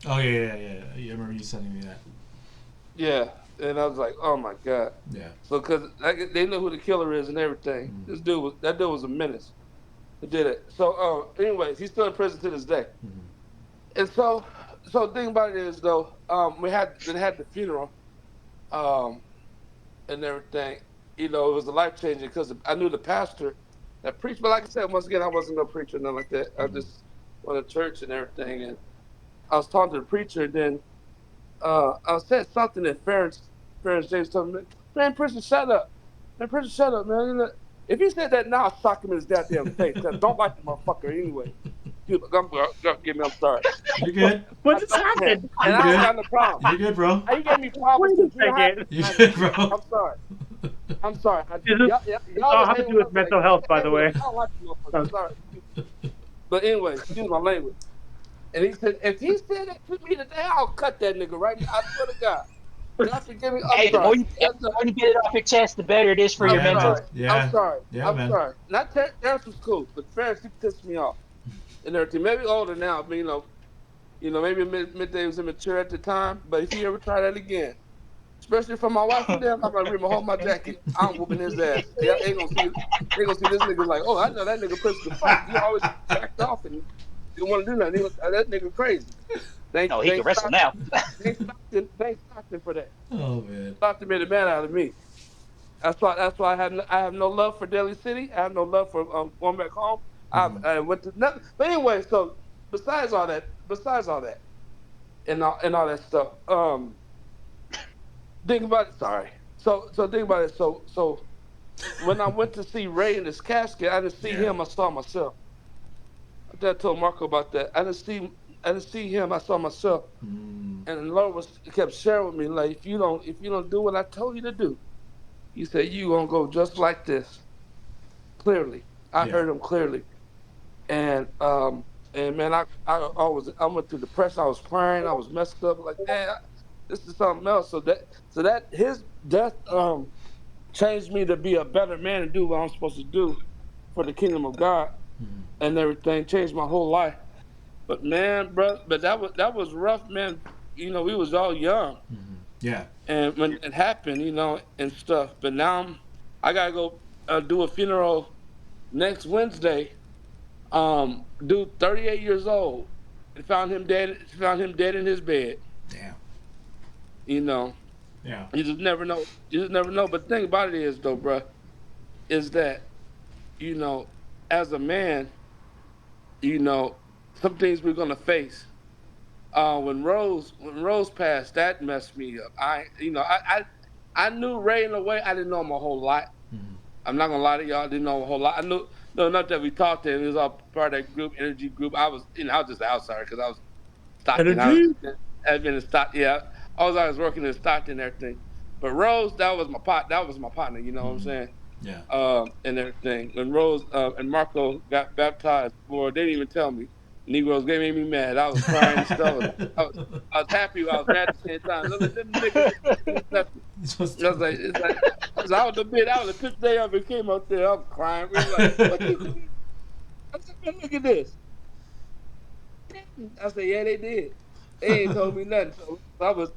Oh yeah. I remember you sending me that. Yeah. And I was like, oh my God. Yeah. So, because they know who the killer is and everything. Mm. That dude was a menace. Who did it? So, anyways, he's still in prison to this day. Mm. And so the thing about it is though, we had the funeral, um, and everything. It was a life changing because I knew the pastor that preached. But like I said, once again, I wasn't no preacher, nothing like that. I Mm. just went to church and everything. And I was talking to the preacher. And then I said something that Ferris James told me, man, preacher, shut up. Man, preacher, shut up, man. If he said that now, I'll sock him in his goddamn face. 'Cause I don't like the motherfucker anyway. Dude, give me, I'm sorry. You're good. What I just don't care. happened? And You're I ain't good. got no problem. You're good, bro. You gave me problems Wait a because you don't have second. You're I- good, bro. I'm sorry. I'm sorry. This Y'all all was have to hanging do with up like, mental health, by the anyway, way. I don't like the motherfucker. Sorry. But anyway, excuse my language. And he said, if he said that to me today, I'll cut that nigga right now. I swear to God. God forgive me. I'm Hey, the more sorry. you get it off your chest, the better it is for I'm your Yeah, man. mental. sorry. I'm Yeah. sorry. Yeah, I'm man. sorry. Not Terrence was cool, but Ferris, he pissed me off and everything. Maybe older now, but maybe midday was immature at the time. But if he ever try that again, especially for my wife and them, I'm gonna hold my jacket. I'm whooping his ass. They gonna see. They gonna see this nigga like, oh, I know that nigga Prince can fight. He always backed off and didn't want to do nothing. That nigga crazy. They No, he they can wrestle stopped. now. They stopped him for that. Oh man. Stopped him made a man out of me. That's why I have no love for Daly City. I have no love for going back home. Mm-hmm. I went to nothing. But anyway, so besides all that, and all that stuff, think about it. Sorry. So think about it. So when I went to see Ray in his casket, I didn't see Yeah. him. I saw myself. I told Marco about that. I didn't see him. I saw myself, Mm. and the Lord was kept sharing with me like, if you don't do what I told you to do, He said you gonna go just like this. Clearly, I Yeah. heard Him clearly, and man, I went through depression. I was crying. I was messed up. Like, man, this is something else. So that His death changed me to be a better man and do what I'm supposed to do for the kingdom of God Mm. and everything. Changed my whole life. But man, bro, but that was rough, man. We was all young, Mm. Yeah. and when it happened, and stuff. But now I gotta go do a funeral next Wednesday. Dude, 38 years old, and found him dead. Found him dead in his bed. Damn. You know, Yeah. you just never know. You just never know. But the thing about it is, though, bro, is that you know, as a man, you know, some things we're gonna face. When Rose passed, that messed me up. I knew Ray in a way. I didn't know him a whole lot. Mm. I'm not gonna lie to y'all. I didn't know him a whole lot. I knew no, not that we talked to him. He was all part of that group, energy group. I was just an outsider because I was Stockton. Energy. I've been in Stockton. Yeah, I was working in Stockton and everything. But Rose, that was my pot. That was my partner. You know what I'm Mm. saying? Yeah. And everything. When Rose and Marco got baptized, boy, they didn't even tell me. Negroes, they made me mad. I was crying and stuff. I was happy. I was mad at the same time. I was like, them niggas do nothing. Just I was like, it's like, I was out the bed. I was the fifth day I ever came up there. I'm crying. We were like, what you doing? I said, man, look at this. I said, yeah, they did. They ain't told me nothing. I was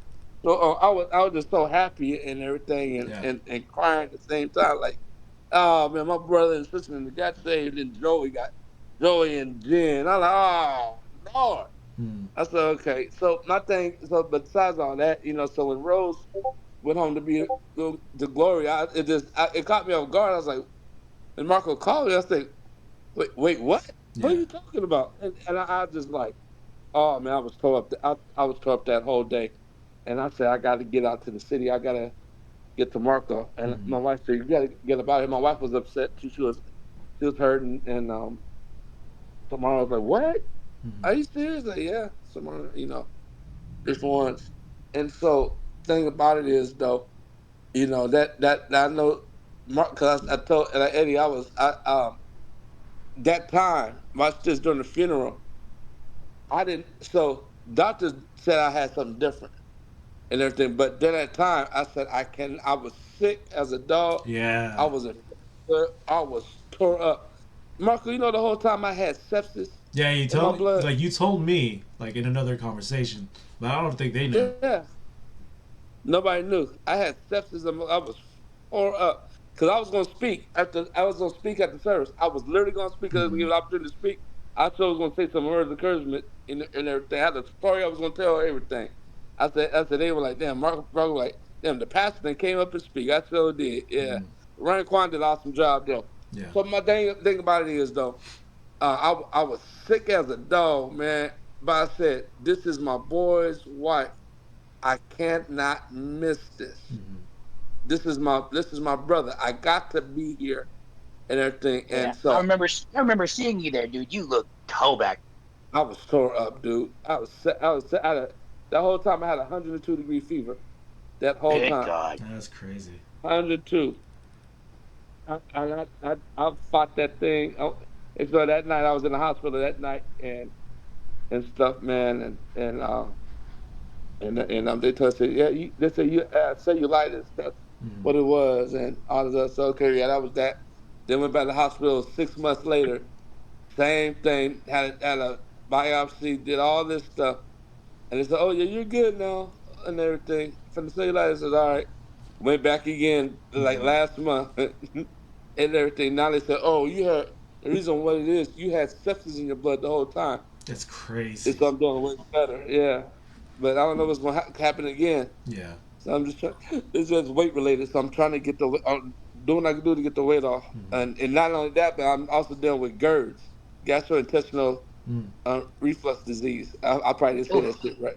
just so happy and everything and, yeah. and, and crying at the same time. Like, oh man, my brother and sister and got saved and Joey and Jen. I'm like, oh Lord. Mm. I said, okay. So my thing, but besides all that, so when Rose went home to be the glory, it caught me off guard. I was like, and Marco called me. I said, wait, what? What are Yeah. you talking about? And I just like, oh man, I was tore up. I was tore up that whole day, and I said I got to get out to the city. I got to get to Marco. And Mm. my wife said you got to get about it. My wife was upset. She was hurting, and tomorrow I was like, what? Mm. Are you serious? Like, yeah, tomorrow, just once. And so thing about it is though, that I know, because I told Eddie that time, watch this during the funeral. I didn't. So doctors said I had something different and everything, but then at the time I said I can. I was sick as a dog. I Yeah. was a, I was tore up. Marco, the whole time I had sepsis Yeah. in my blood. You told me like in another conversation, but I don't think they know. Yeah, nobody knew. I had sepsis. I was tore up because I was gonna speak at the service. I was literally gonna speak because I was Mm. given the opportunity to speak. I told I was gonna say some words of encouragement and everything. I had a story I was gonna tell her everything. I said they were like, damn, Mark was like, damn, the pastor then came up and speak. I sure did. Yeah, Mm. Ryan Kwan did an awesome job though. Yeah. So my thing about it is though, I was sick as a dog, man. But I said, this is my boy's wife. I can't not miss this. Mm. This is my brother. I got to be here and everything. Yeah, And so I remember seeing you there, dude. You look toe back. I was tore up, dude. That whole time I had a 102-degree fever. That whole Good time, God. That's crazy. 102. I fought that thing. And so that night I was in the hospital that night and stuff, man. And they told us, yeah, they said you cellulitis. That's Mm. what it was, and all of that. So okay, yeah, that was that. Then went back to the hospital 6 months later. Same thing. Had a biopsy. Did all this stuff, and they said, oh yeah, you're good now, and everything. From the cellulitis, I said, all right. Went back again like Mm. last month, and everything. Now they said, oh, you had the reason what it is. You had sepsis in your blood the whole time. That's It's crazy. I'm doing way better. Yeah, but I don't know what's gonna happen again. Yeah. So I'm just trying. It's just weight related. So I'm trying to get I'm doing what I can do to get the weight off. Mm. And not only that, but I'm also dealing with GERDs, gastrointestinal Mm. reflux disease. I probably didn't say Oof. that shit right.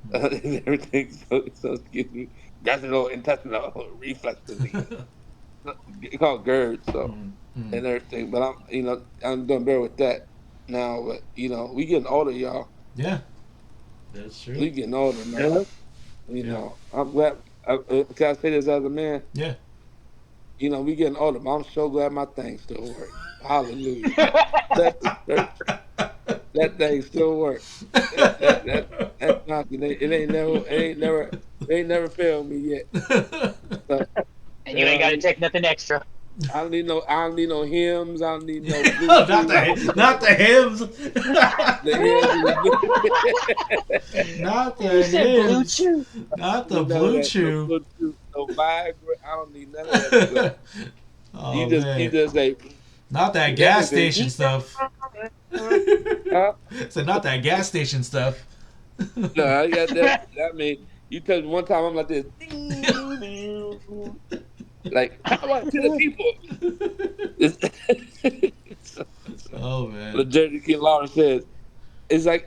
Mm. And everything. So excuse me, gastrointestinal reflux disease. It's called GERD. So Mm. Mm. and everything. But I'm doing better with that now. But we getting older, y'all. Yeah. That's true. We getting older, man. Yeah. You know, I'm glad. Can I say this as a man? Yeah. You know, we getting older, but I'm so glad my thing still work. Hallelujah. That that thing still work. That's nothing. It ain't never failed me yet. So, And you ain't got to take nothing extra. I don't need no hymns. I don't need no not Bluetooth. the hymns. The hymns and Not You the said blue hymns. chew. Not the none of blue that. chew. No Bluetooth, no Viagra. I don't need none of that stuff. Oh You man. just say, Not that gas everything. station stuff. Huh? So not that gas station stuff. No, I got that. I mean, you touch me one time, I'm like this. Like, I want to the people. Oh The man. Jerry King Lawrence says, I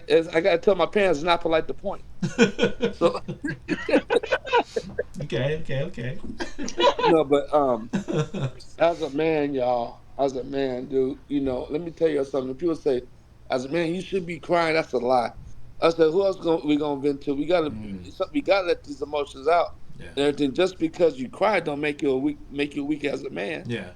gotta tell my parents it's not polite to point. So Okay. no, but as a man, y'all, as a man, dude, you know, let me tell you something. People say, as a man, you should be crying. That's a lie. I said, who else we gonna vent to? Mm, We gotta let these emotions out yeah. and everything. Just because you cry don't make you weak as a man. Yeah.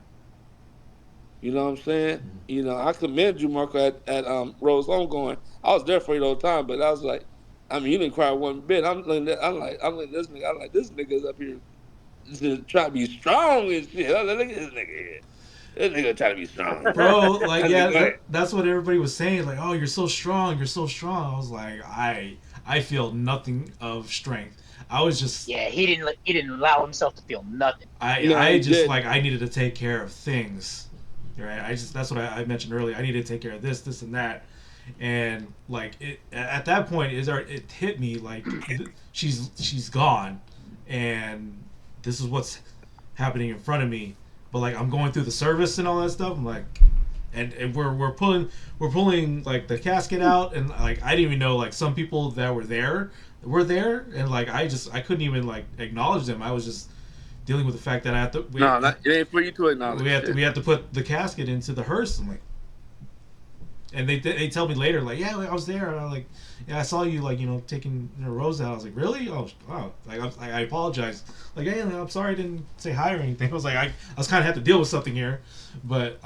You know what I'm saying? Mm. You know, I commend you, Marco, at Rose Homegoing. I was there for you the whole time, but I was like, I mean, you didn't cry one bit. I'm like, this nigga's up here to try to be strong and shit. I'm like, look at this nigga here. This nigga try to be strong. Bro, like I said, yeah, go ahead. that's what everybody was saying. Like, oh, you're so strong. You're so strong. I was like, I feel nothing of strength. I was just Yeah, he didn't allow himself to feel nothing. No, I he just did. like I needed to take care of things. Right? That's what I mentioned earlier. I needed to take care of this and that. And like it at that point it hit me like she's gone and this is what's happening in front of me. But like I'm going through the service and all that stuff. I'm like and we're pulling like the casket out and like I didn't even know like some people that were there and like I couldn't even like acknowledge them. I was just dealing with the fact that I have to It ain't for you to acknowledge. we have to put the casket into the hearse. I'm like, and they tell me later like, yeah, I was there. And I'm like, yeah, I saw you like taking your rose out. I was like, really? Oh wow. Like I apologize. Like, hey, I'm sorry I didn't say hi or anything. I was like I was kind of have to deal with something here, but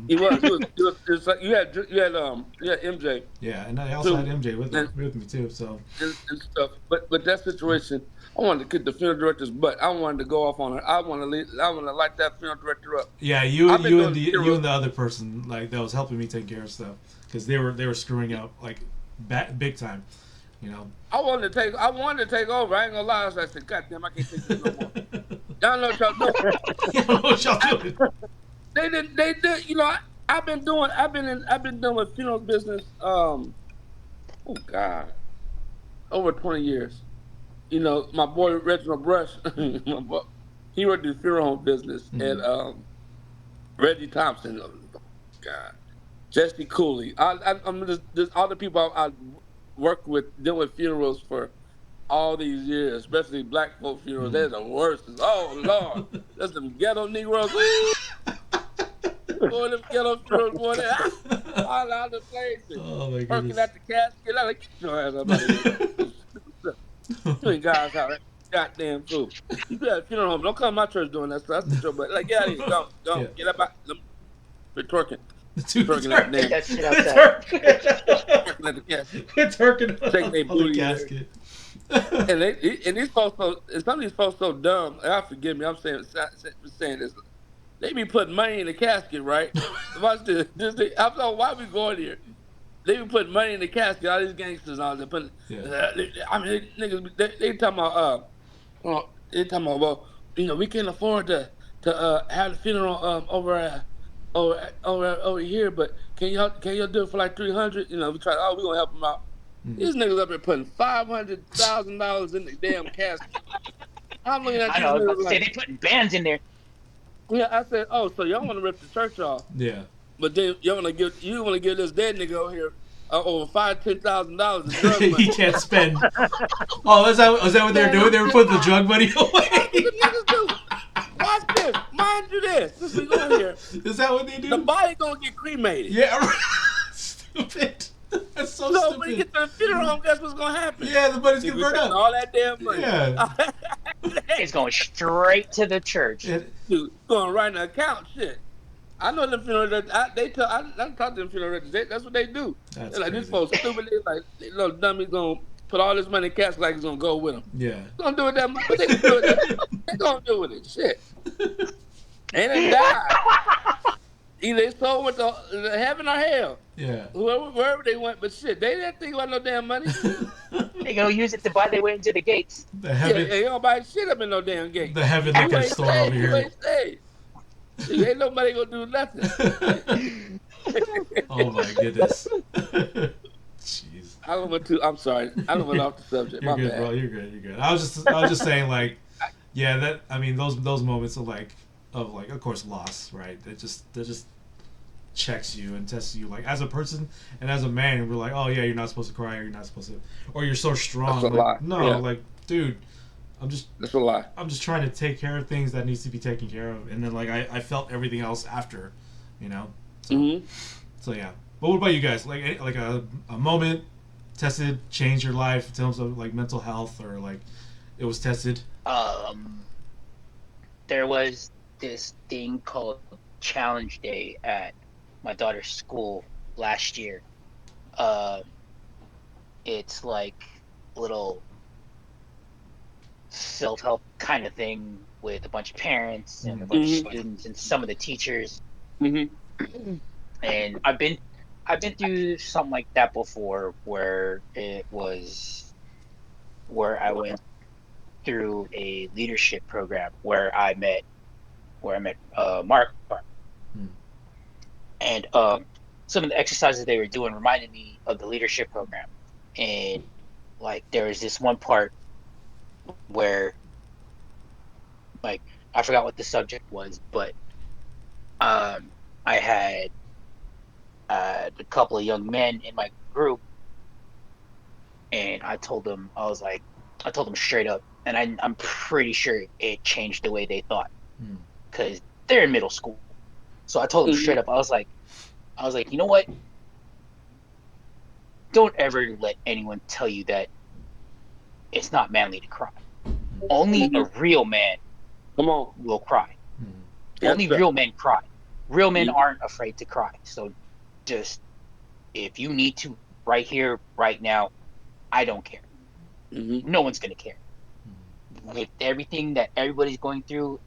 It's like you had MJ yeah, and I also too, had MJ with and, me too. So and stuff. But that situation, I wanted to kick the funeral director's butt. I wanted to go off on her. I want to light that funeral director up. yeah, I've been you doing funerals. and the other person like that was helping me take care of stuff because they were screwing up like big time. I wanted to take over. I ain't gonna lie. So I said, God damn, I can't take this no more. Y'all know what y'all doing. You don't know what y'all doing. They did. You know, I've been doing with funeral business. Oh God, over 20 years. You know, my boy Reginald Brush, my boy, he worked in funeral home business, and Reggie Thompson. Oh, God, Jesse Cooley. I'm just all the people I worked with dealing with funerals for all these years, especially black folk funerals. They're the worst. Oh Lord, there's some ghetto Negroes. Ooh, boy, them ghetto funerals, boy, they all out of the place and Oh my perking goodness. at the casket. I'm like, get your ass up out of here. You ain't guys out there. Goddamn fool. You be at a funeral home. Don't come to my church doing that stuff. That's the trouble. But like, get out of here. Don't. Yeah. Get up out. Quit twerking. Dude, Twerking at the Take name. that shit Quit outside. Twerking at the casket. Quit twerking Taking their on the booty in there. casket. And these folks and some of these folks so dumb. And forgive me. I'm saying this. They be putting money in the casket, right? Watch this. I'm like, why we going here? They be putting money in the casket. All these gangsters on there putting. Yeah. I mean, niggas. They talking about. They talking about. Well, we can't afford to have the funeral over here, but can y'all do it for like 300? We try. Oh, we gonna help them out. These niggas up here putting $500,000 in the damn casket. I'm looking at I these know. I was about niggas to say like, they putting bands in there. yeah. I said, oh, so y'all want to rip the church off, Yeah. but then you want to give this dead nigga over here over $5,000-$10,000 in drug money. He can't spend. Oh, is that what they're doing? They were putting the drug money That's what away. the niggas do. Watch this. Mind you this. Since we go here, Is that what they do? the body gonna get cremated. Yeah. Stupid. That's so So when you stupid. get to the funeral home, guess what's gonna happen? Yeah, the money's You gonna burn taking up. all that damn money. Yeah. It's going straight to the church. It, Dude, going right in the account. Shit. I know the funeral directors. I talk to the funeral directors. That's what they do. that's They're like, these crazy. folks stupid. They like, these little dummies gonna put all this money in cash like it's gonna go with them. Yeah. Gonna do it that much. What they gonna do with it? They gonna do with it. Shit. And it died. Either they sold with the heaven or hell. Yeah. Wherever they went, but shit, they didn't think about no damn money. They gonna use it to buy their way into the gates. The Yeah, heaven, you don't buy shit up in no damn gate. the heaven You liquor ain't store saved, over you here. ain't saved. Shit, ain't nobody gonna do nothing. Oh my goodness. Jeez. I'm sorry. I went off the subject. You're My good, bad. bro. You're good. You're good. I was just saying, like, yeah, that I mean, those moments of of course, loss, right? That just checks you and tests you, like, as a person and as a man. We're like, oh yeah, you're not supposed to cry, or you're not supposed to, or you're so strong. That's a Like, lie. no, Yeah. like, dude, That's a lie. I'm just trying to take care of things that needs to be taken care of, and then like I felt everything else after, you know. So, Mm-hmm. so yeah. But what about you guys? Like a moment tested, changed your life in terms of like mental health, or like it was tested. There was this thing called Challenge Day at my daughter's school last year. It's like a little self-help kind of thing with a bunch of parents and a bunch of students and some of the teachers. Mm-hmm. And I've been through something like that before, where I went through a leadership program where I met Mark. Hmm. And some of the exercises they were doing reminded me of the leadership program. And like there was this one part where, like, I forgot what the subject was, but I had a couple of young men in my group, and I told them straight up, and I'm pretty sure it changed the way they thought, Hmm. because they're in middle school. So I told them straight up, I was like, you know what? Don't ever let anyone tell you that it's not manly to cry. Only a real man Come on. will cry. Hmm. Yes, Only sir. real men cry. Real men Mhm. aren't afraid to cry. So just, if you need to, right here, right now, I don't care. Mm-hmm. No one's gonna care. With everything that everybody's going through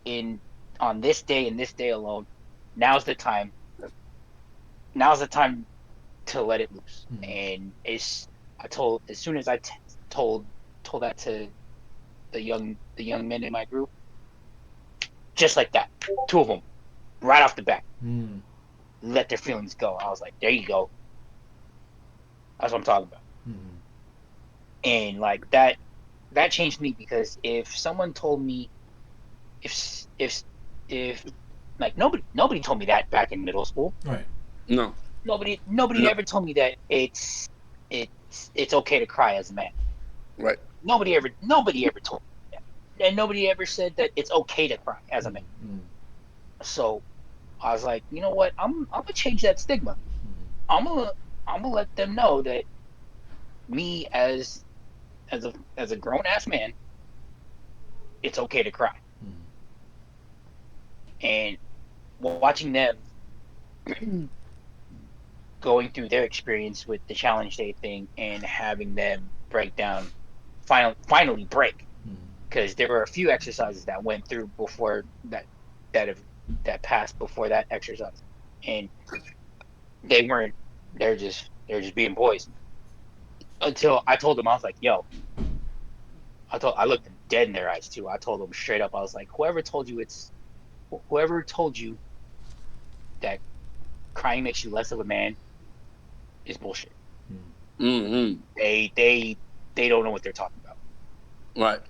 on this day and this day alone, now's the time. Now's the time to let it loose. Mhm. And as soon as I told that to the young men in my group, just like that, two of them, right off the bat, Hmm. let their feelings go. I was like, there you go. That's what I'm talking about. Hmm. And like that changed me, because if someone told me, if like nobody told me that back in middle school. Right. No. Nobody No. ever told me that it's okay to cry as a man. Right. Nobody ever told me that. And nobody ever said that it's okay to cry as a man. Hmm. So I was like, you know what? I'm gonna change that stigma. I'm gonna let them know that me as a grown ass man, it's okay to cry. Hmm. And watching them going through their experience with the challenge day thing, and having them break down, finally break, Hmm. because there were a few exercises that went through before that passed before that exercise, and they're just being boys, until I told them, I was like, yo, I looked them dead in their eyes too. I told them straight up, I was like, whoever told you that crying makes you less of a man is bullshit. Mm-hmm. They don't know what they're talking about. Right.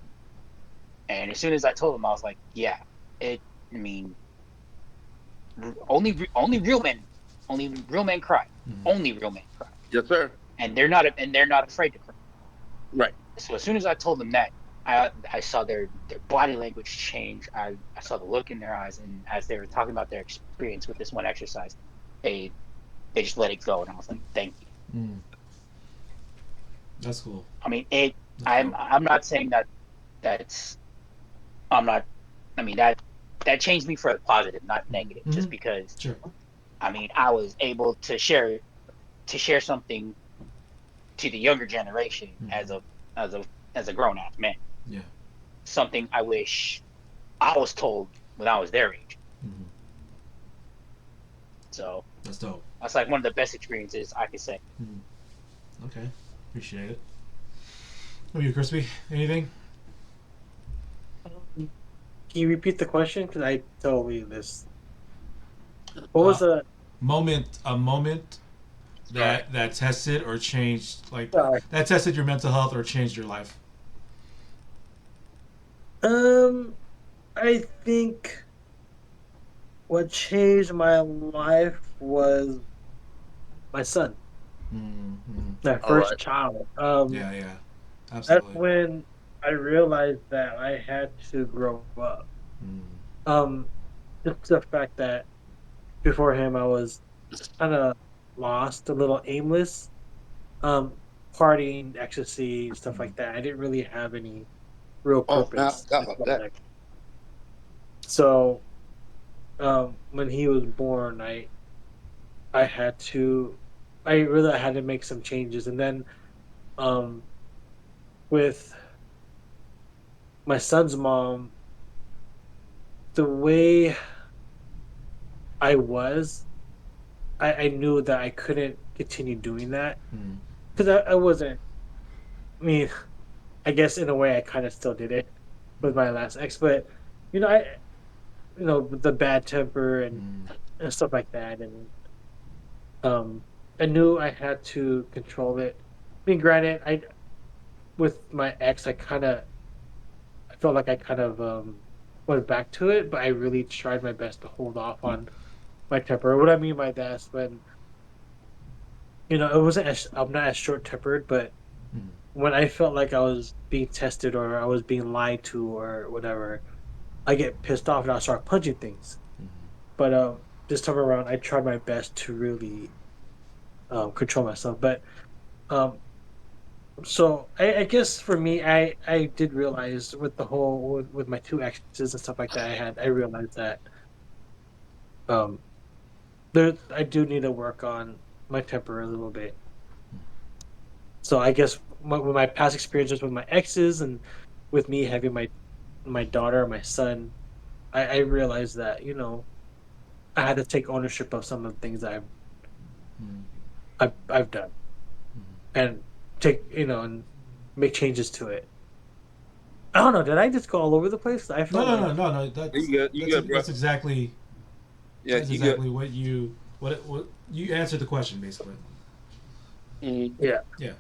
And as soon as I told them, I was like, yeah, only real men cry. Mhm. Only real men cry. Yes, sir. And they're not afraid to cry. Right. So as soon as I told them that, I saw their body language change. I saw the look in their eyes, and as they were talking about their experience with this one exercise, they just let it go, and I was like, thank you. Hmm. That's cool. I mean, That's I'm dope. I'm not saying that's I'm not. I mean that changed me for the positive, not negative. Mm-hmm. Just because Sure. I mean I was able to share something to the younger generation Mm-hmm. as a as a grown ass man. Yeah. Something I wish I was told when I was their age. Mm-hmm. So That's dope. that's like one of the best experiences I could say. Mm-hmm. Okay. Appreciate it. What about you, Crispy? Anything? Can you repeat the question? Because I totally missed. What was Uh, the? a moment Sorry. that tested or changed, like Sorry. that tested your mental health or changed your life. Um, I think what changed my life was my son, Mm-hmm. my All first right. child. Yeah. Yeah. That's Absolutely. when I realized that I had to grow up. Mm-hmm. Um, just the fact that before him I was kind of lost, a little aimless. Um, partying, ecstasy, stuff like that. I didn't really have any real Oh man, I purpose. forgot I about felt that. like. So, when he was born, I had to, I really had to make some changes, and then um, with my son's mom, the way I was, I knew that I couldn't continue doing that Mm-hmm. because I wasn't. I mean, I guess in a way I kind of still did it with my last ex, but you know, I with the bad temper Mm-hmm. and stuff like that, and I knew I had to control it. I mean, granted, I with my ex, I felt like I kind of went back to it, but I really tried my best to hold off on my temper. What I mean by that is when it wasn't as I'm not as short tempered, but Mm-hmm. when I felt like I was being tested or I was being lied to or whatever, I get pissed off and I start punching things. But this time around, I tried my best to really control myself. But um, so I guess for me, I did realize with the whole with my two exes and stuff like that I realized that um I do need to work on my temper a little bit. So I guess with my past experiences with my exes and with me having my daughter, my son, I realized that I had to take ownership of some of the things that Mm-hmm. I've done and and make changes to it. I don't know. Did I just go all over the place? I No, felt no, no, like no, no. You good? You good, bro? That's exactly Yeah, you good? what you answered the question basically. Mm-hmm. yeah. Yeah.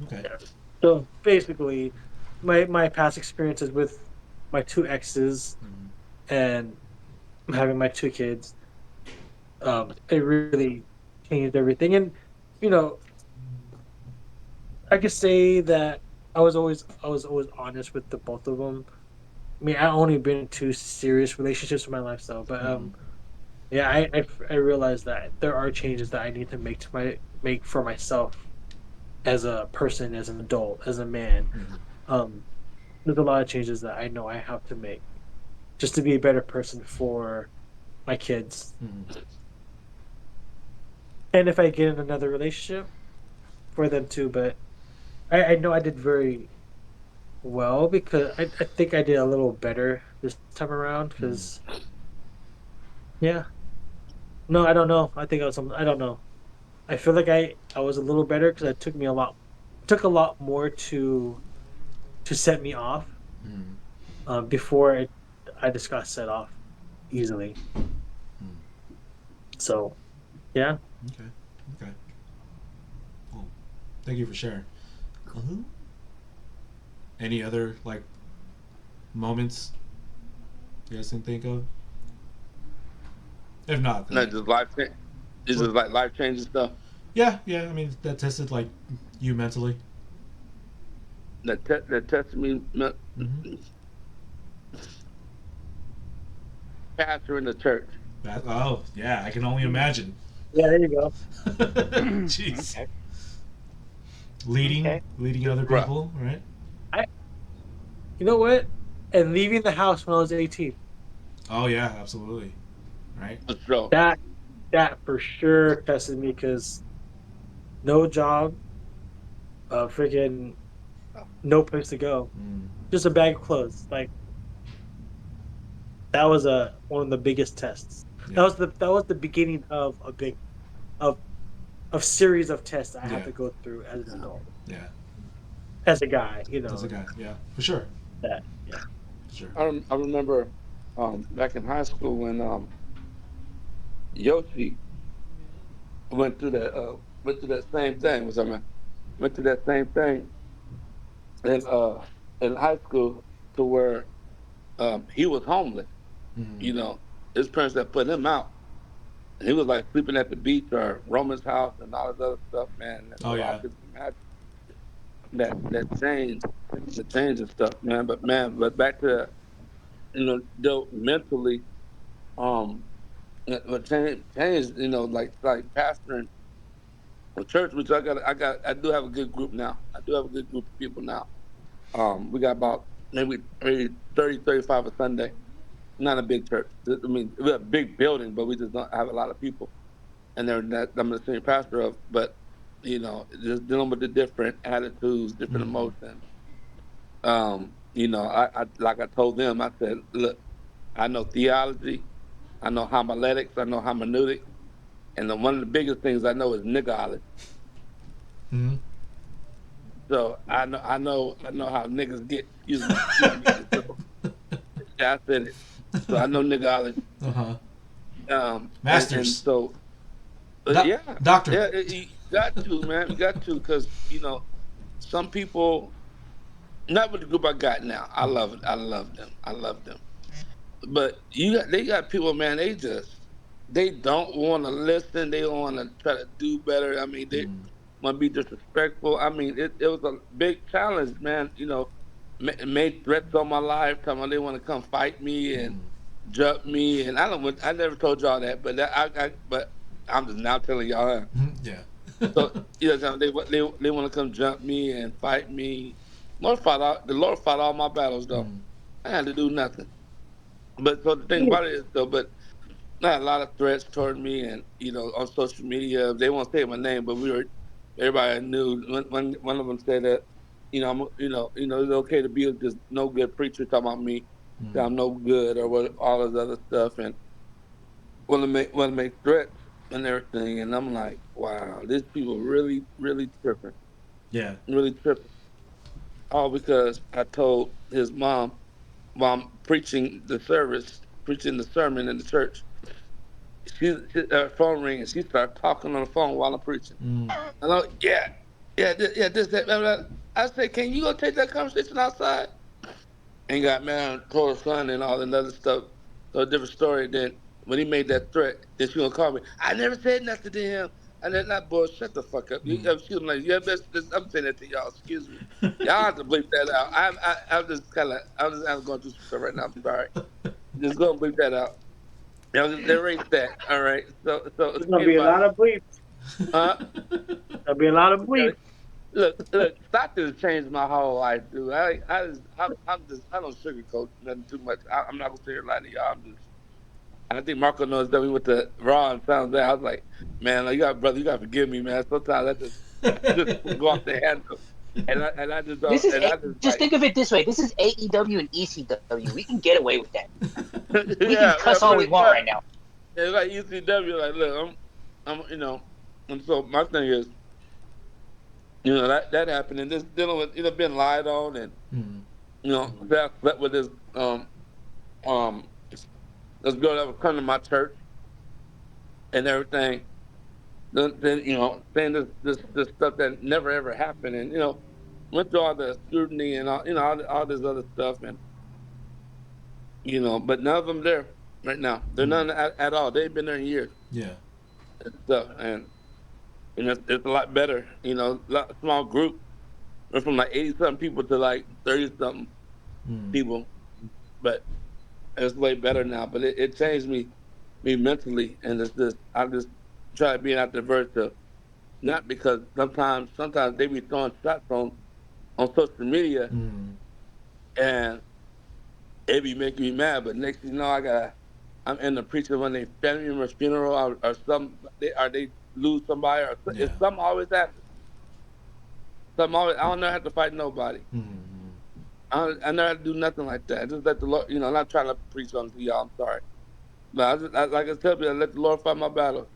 Okay. Yeah. So basically, my past experiences with my two exes Mm-hmm. and having my two kids, it really changed everything. And you know, I could say that I was always honest with the both of them. I mean, I only been in two serious relationships in my life, so but Mm-hmm. yeah, I realized that there are changes that I need to make for myself as a person, as an adult, as a man. Mm-hmm. Um, there's a lot of changes that I know I have to make just to be a better person for my kids. Mm-hmm. And if I get in another relationship, for them too. But I know I did very well because I think I did a little better this time around. Mm-hmm. Because yeah, no, I don't know. I think I don't know. I feel like I was a little better because it took a lot more to set me off Mm-hmm. before I just got set off easily. So yeah. Okay. Okay. Well, thank you for sharing. Uh-huh. Any other like moments you guys can think of? If not, No, then just life. It's just like life changing stuff. yeah, yeah. I mean, that tested like you mentally. That tested me. Mm-hmm. Pastor in the church. Oh, yeah. I can only imagine. Yeah, there you go. Jeez. Okay. leading Okay. leading other Right. people, right? I, you know what? And leaving the house when I was 18. Oh yeah, absolutely, right? For sure. That that for sure tested me because no job, freaking no place to go, Mm, just a bag of clothes. Like that was a one of the biggest tests. yeah, That was the beginning of a big of of series of tests I had yeah, to go through as an adult, yeah. as a guy. As a guy, yeah, for sure, That yeah. for sure. I remember back in high school when Yoshi went through that same thing. Was I mean, went through that same thing in in high school to where he was homeless. Mm, You know, his parents had put him out. And he was like sleeping at the beach or Roman's house and all this other stuff, man. And oh so I yeah, could imagine that change, the change and stuff, man. But man, but back to though mentally, um, what change, like pastoring a church, which I do have a good group now. I do have a good group of people now. We got about maybe 30, 35 a Sunday. Not a big church. I mean, we're a big building, but we just don't have a lot of people. And that I'm the senior pastor of, but just dealing with the different attitudes, different mm, emotions. I like I told them, I said, look, I know theology, I know homiletics, I know hermeneutics, and then one of the biggest things I know is niggerology. mm, So I know how niggas get. Excuse me. So yeah, I said it. So I know niggerology. uh huh. And Masters, so yeah, doctorate. yeah, you got to, man, you got to, because some people, not with the group I got now. I love it. I love them. I love them. But they got people, man. They don't want to listen. They don't want to try to do better. I mean, they Mm, want to be disrespectful. I mean, it was a big challenge, man. Made threats on my life, telling me they want to come fight me and mm, jump me. And I never told y'all that, but but I'm just now telling y'all. mm, yeah. So they want to come jump me and fight me. The Lord fought all my battles though. Mm, I had to do nothing. But so the thing about it is though, but I had a lot of threats toward me, and on social media they won't say my name, but everybody knew. One of them said that it's okay to be this no good preacher talking about me, that mm, I'm no good or what all this other stuff, and want to make threats and everything, and I'm like, wow, these people really really tripping, yeah. really tripping, all because I told his mom while I'm preaching the sermon in the church. Her phone ring and she started talking on the phone while I'm preaching. Mm, And I'm like, this, that, blah, blah. I said, can you go take that conversation outside? And got mad and told her son and all that other stuff. So a different story. Then when he made that threat, then she gonna call me. I never said nothing to him. And then that boy, shut the fuck up. mm. She was like, yeah, I'm saying that to y'all. Excuse me. Y'all have to bleep that out. I'm just I'm going through some stuff right now. I'm sorry. Just go and bleep that out. Erase that. All right. So There's gonna be a anybody, lot of bleeps. uh, There'll be a lot of okay. bleeps. Look. Stockton has changed my whole life, dude. I don't sugarcoat nothing too much. I'm not gonna sit here and lie to y'all. I think Marco knows that we went to Raw and found that. I was like, man, like, you got to forgive me, man. Sometimes I just go off the handle, and I just This don't, is and I just just like, think of it this way. This is AEW and ECW. We can get away with that. We can yeah, cuss all we pretty want much. right now. It's like ECW, like, look, and so my thing is, that happened, and just dealing with being lied on, and Mm, that slept with um this girl that was coming to my church and everything. Then saying this stuff that never ever happened, and went through all the scrutiny and all this other stuff, and but none of them there right now. They're mm, none at all. They've been there in years yeah. and stuff, and it's a lot better. Small group. Went from like 80 something people to like 30 something Mm, people, but it's way better now. But it changed me mentally, and it's just I just try to be out the verse to not because sometimes they be throwing shots on social media, Mm. and it be making me mad. But next thing you know, I'm in the preacher when they family member's funeral or they lose somebody or Yeah. it's something always happens. Something always I don't never have to fight nobody. Mm. I never have to do nothing like that. Just let the Lord, I'm not trying to preach on to y'all. I'm sorry, but like I tell people, let the Lord fight my battle.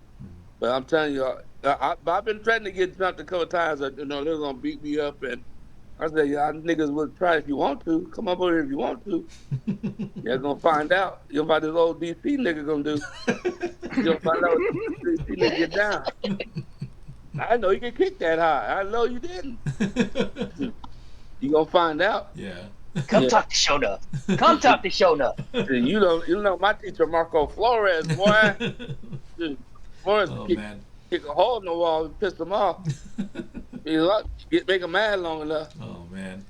But I'm telling you, but I've been threatening to get jumped a couple times. They're gonna beat me up, and I said, y'all niggas will try if you want to. Come up over here if you want to. You're gonna find out. You're about this old DC nigga gonna do. You're gonna find out what the DC nigga get down. I know you can kick that high. I know you didn't. You gonna find out. Yeah. Come Yeah. talk to Shona. Come talk to Shona. You know my teacher Marco Flores, boy. Dude, Flores Oh kick man. a hole in the wall and piss them off. Make them mad long enough. Oh man.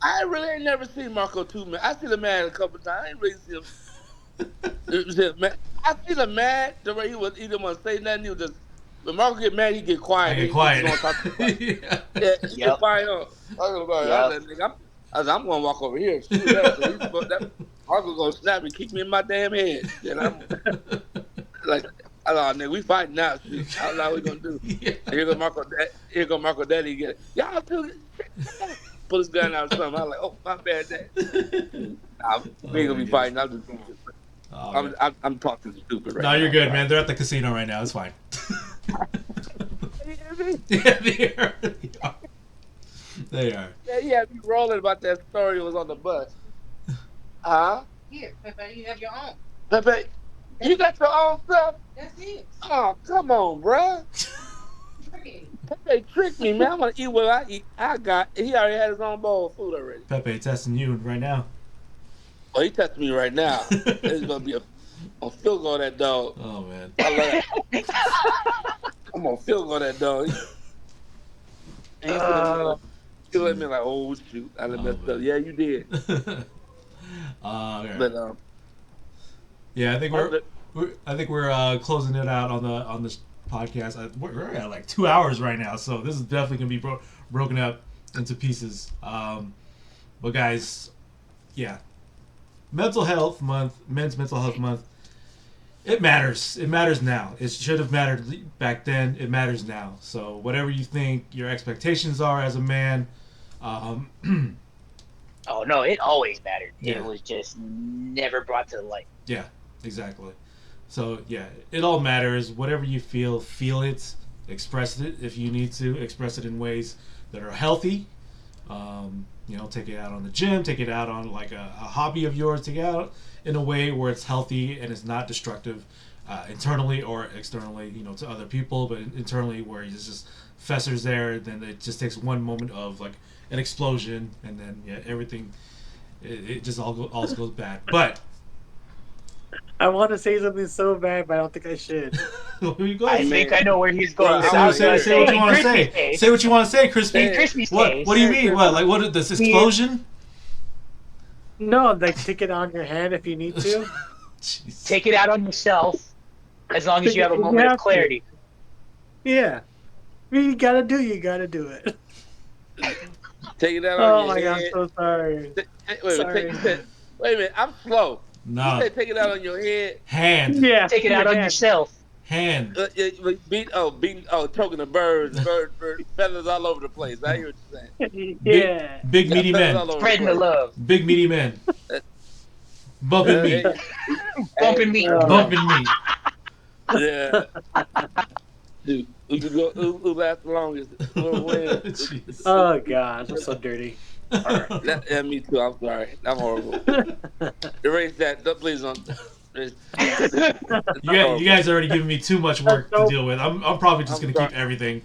I really ain't never seen Marco too mad. I seen him mad a couple times. I ain't really seen him. I seen him mad the way he didn't want to say nothing. He was just when Marco get mad, he get quiet. I get quiet. He don't talk to anybody. Yeah. Yeah, he Yep. get quiet. Talking about it. Yep. I was like, nigga, I'm gonna walk over here and shoot that. Marco gonna snap and kick me in my damn head. And I'm like, I thought, nigga, we fighting now. Shoot. How long we gonna do? Yeah. Here go Marco Daddy get it. Y'all too. Pull his gun out or something. I was like, oh, my bad, Dad. Nah, we ain't gonna be fighting. Oh, man. I'm talking stupid right now. No, you're good, man. They're at the casino right now. It's fine. Yeah, they are. They are. Yeah, he had me rolling about that story. It was on the bus. Huh? Here, Pepe, you have your own. Pepe, you got your own stuff? That's it. Oh, come on, bruh. Okay. Pepe tricked me, man. I'm gonna eat what I eat. He already had his own bowl of food already. Pepe testing you right now. Oh, he testing me right now. It's gonna be a field goal that dog. Oh man. I love it. I'm gonna field goal that dog. He let me like, oh shoot, I done messed man. up. Yeah, you did. Okay. But Yeah, I think we're closing it out on this podcast. We're at like 2 hours right now, so this is definitely gonna be broken up into pieces. But guys, yeah, mental health month, men's mental health month. It matters. It matters now. It should have mattered back then. It matters now. So whatever you think your expectations are as a man. Oh no, it always mattered. Yeah. It was just never brought to light. Yeah, exactly. So yeah, it all matters. Whatever you feel it. Express it if you need to. Express it in ways that are healthy. Take it out on the gym. Take it out on like a hobby of yours. Take it out in a way where it's healthy and it's not destructive internally or externally. To other people, but internally where it just festers there. Then it just takes one moment of like an explosion, and then everything. It just all goes bad. But I want to say something so bad, but I don't think I should. I think I know where he's going. Say what you want to say. Say what you want to say, Crispy. Crispy's What? case. What do you mean? What? Like what? This explosion? No, like take it on your hand if you need to. Jeez. Take it out on yourself, as long as you have a moment of clarity. Yeah. You gotta do it. take it out Oh on my your god, I'm head. so sorry. Wait a minute, I'm slow. No. You said take it out on your head. Hand. Yeah. Take it out on yourself. Hand. Choking the bird feathers all over the place. I hear what you're saying. Yeah. Big meaty Feathers men. all over Spreading the place. love. Big meaty men. Bumping meat. Bumping meat. Bumping meat. Yeah. Dude, who lasts the longest? Will win. Jeez. Oh god, I'm so dirty. Yeah, me too. I'm sorry. I'm horrible. Erase that. Please don't. You guys are already giving me too much work to deal with. I'm probably just gonna keep everything.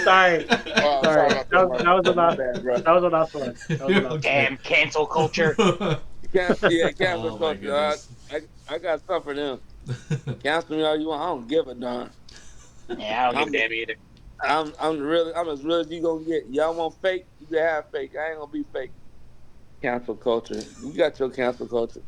Sorry. Oh, Sorry. about That was a lot. bad, bro. That was a last one. Okay. Damn cancel culture. Cancel Oh, my culture. goodness. I got stuff for them. Cancel me all you want. I don't give a darn. Yeah, I don't give a damn either. I'm as real as you gonna get. Y'all want fake? You can have fake. I ain't gonna be fake. Cancel culture. You got your cancel culture.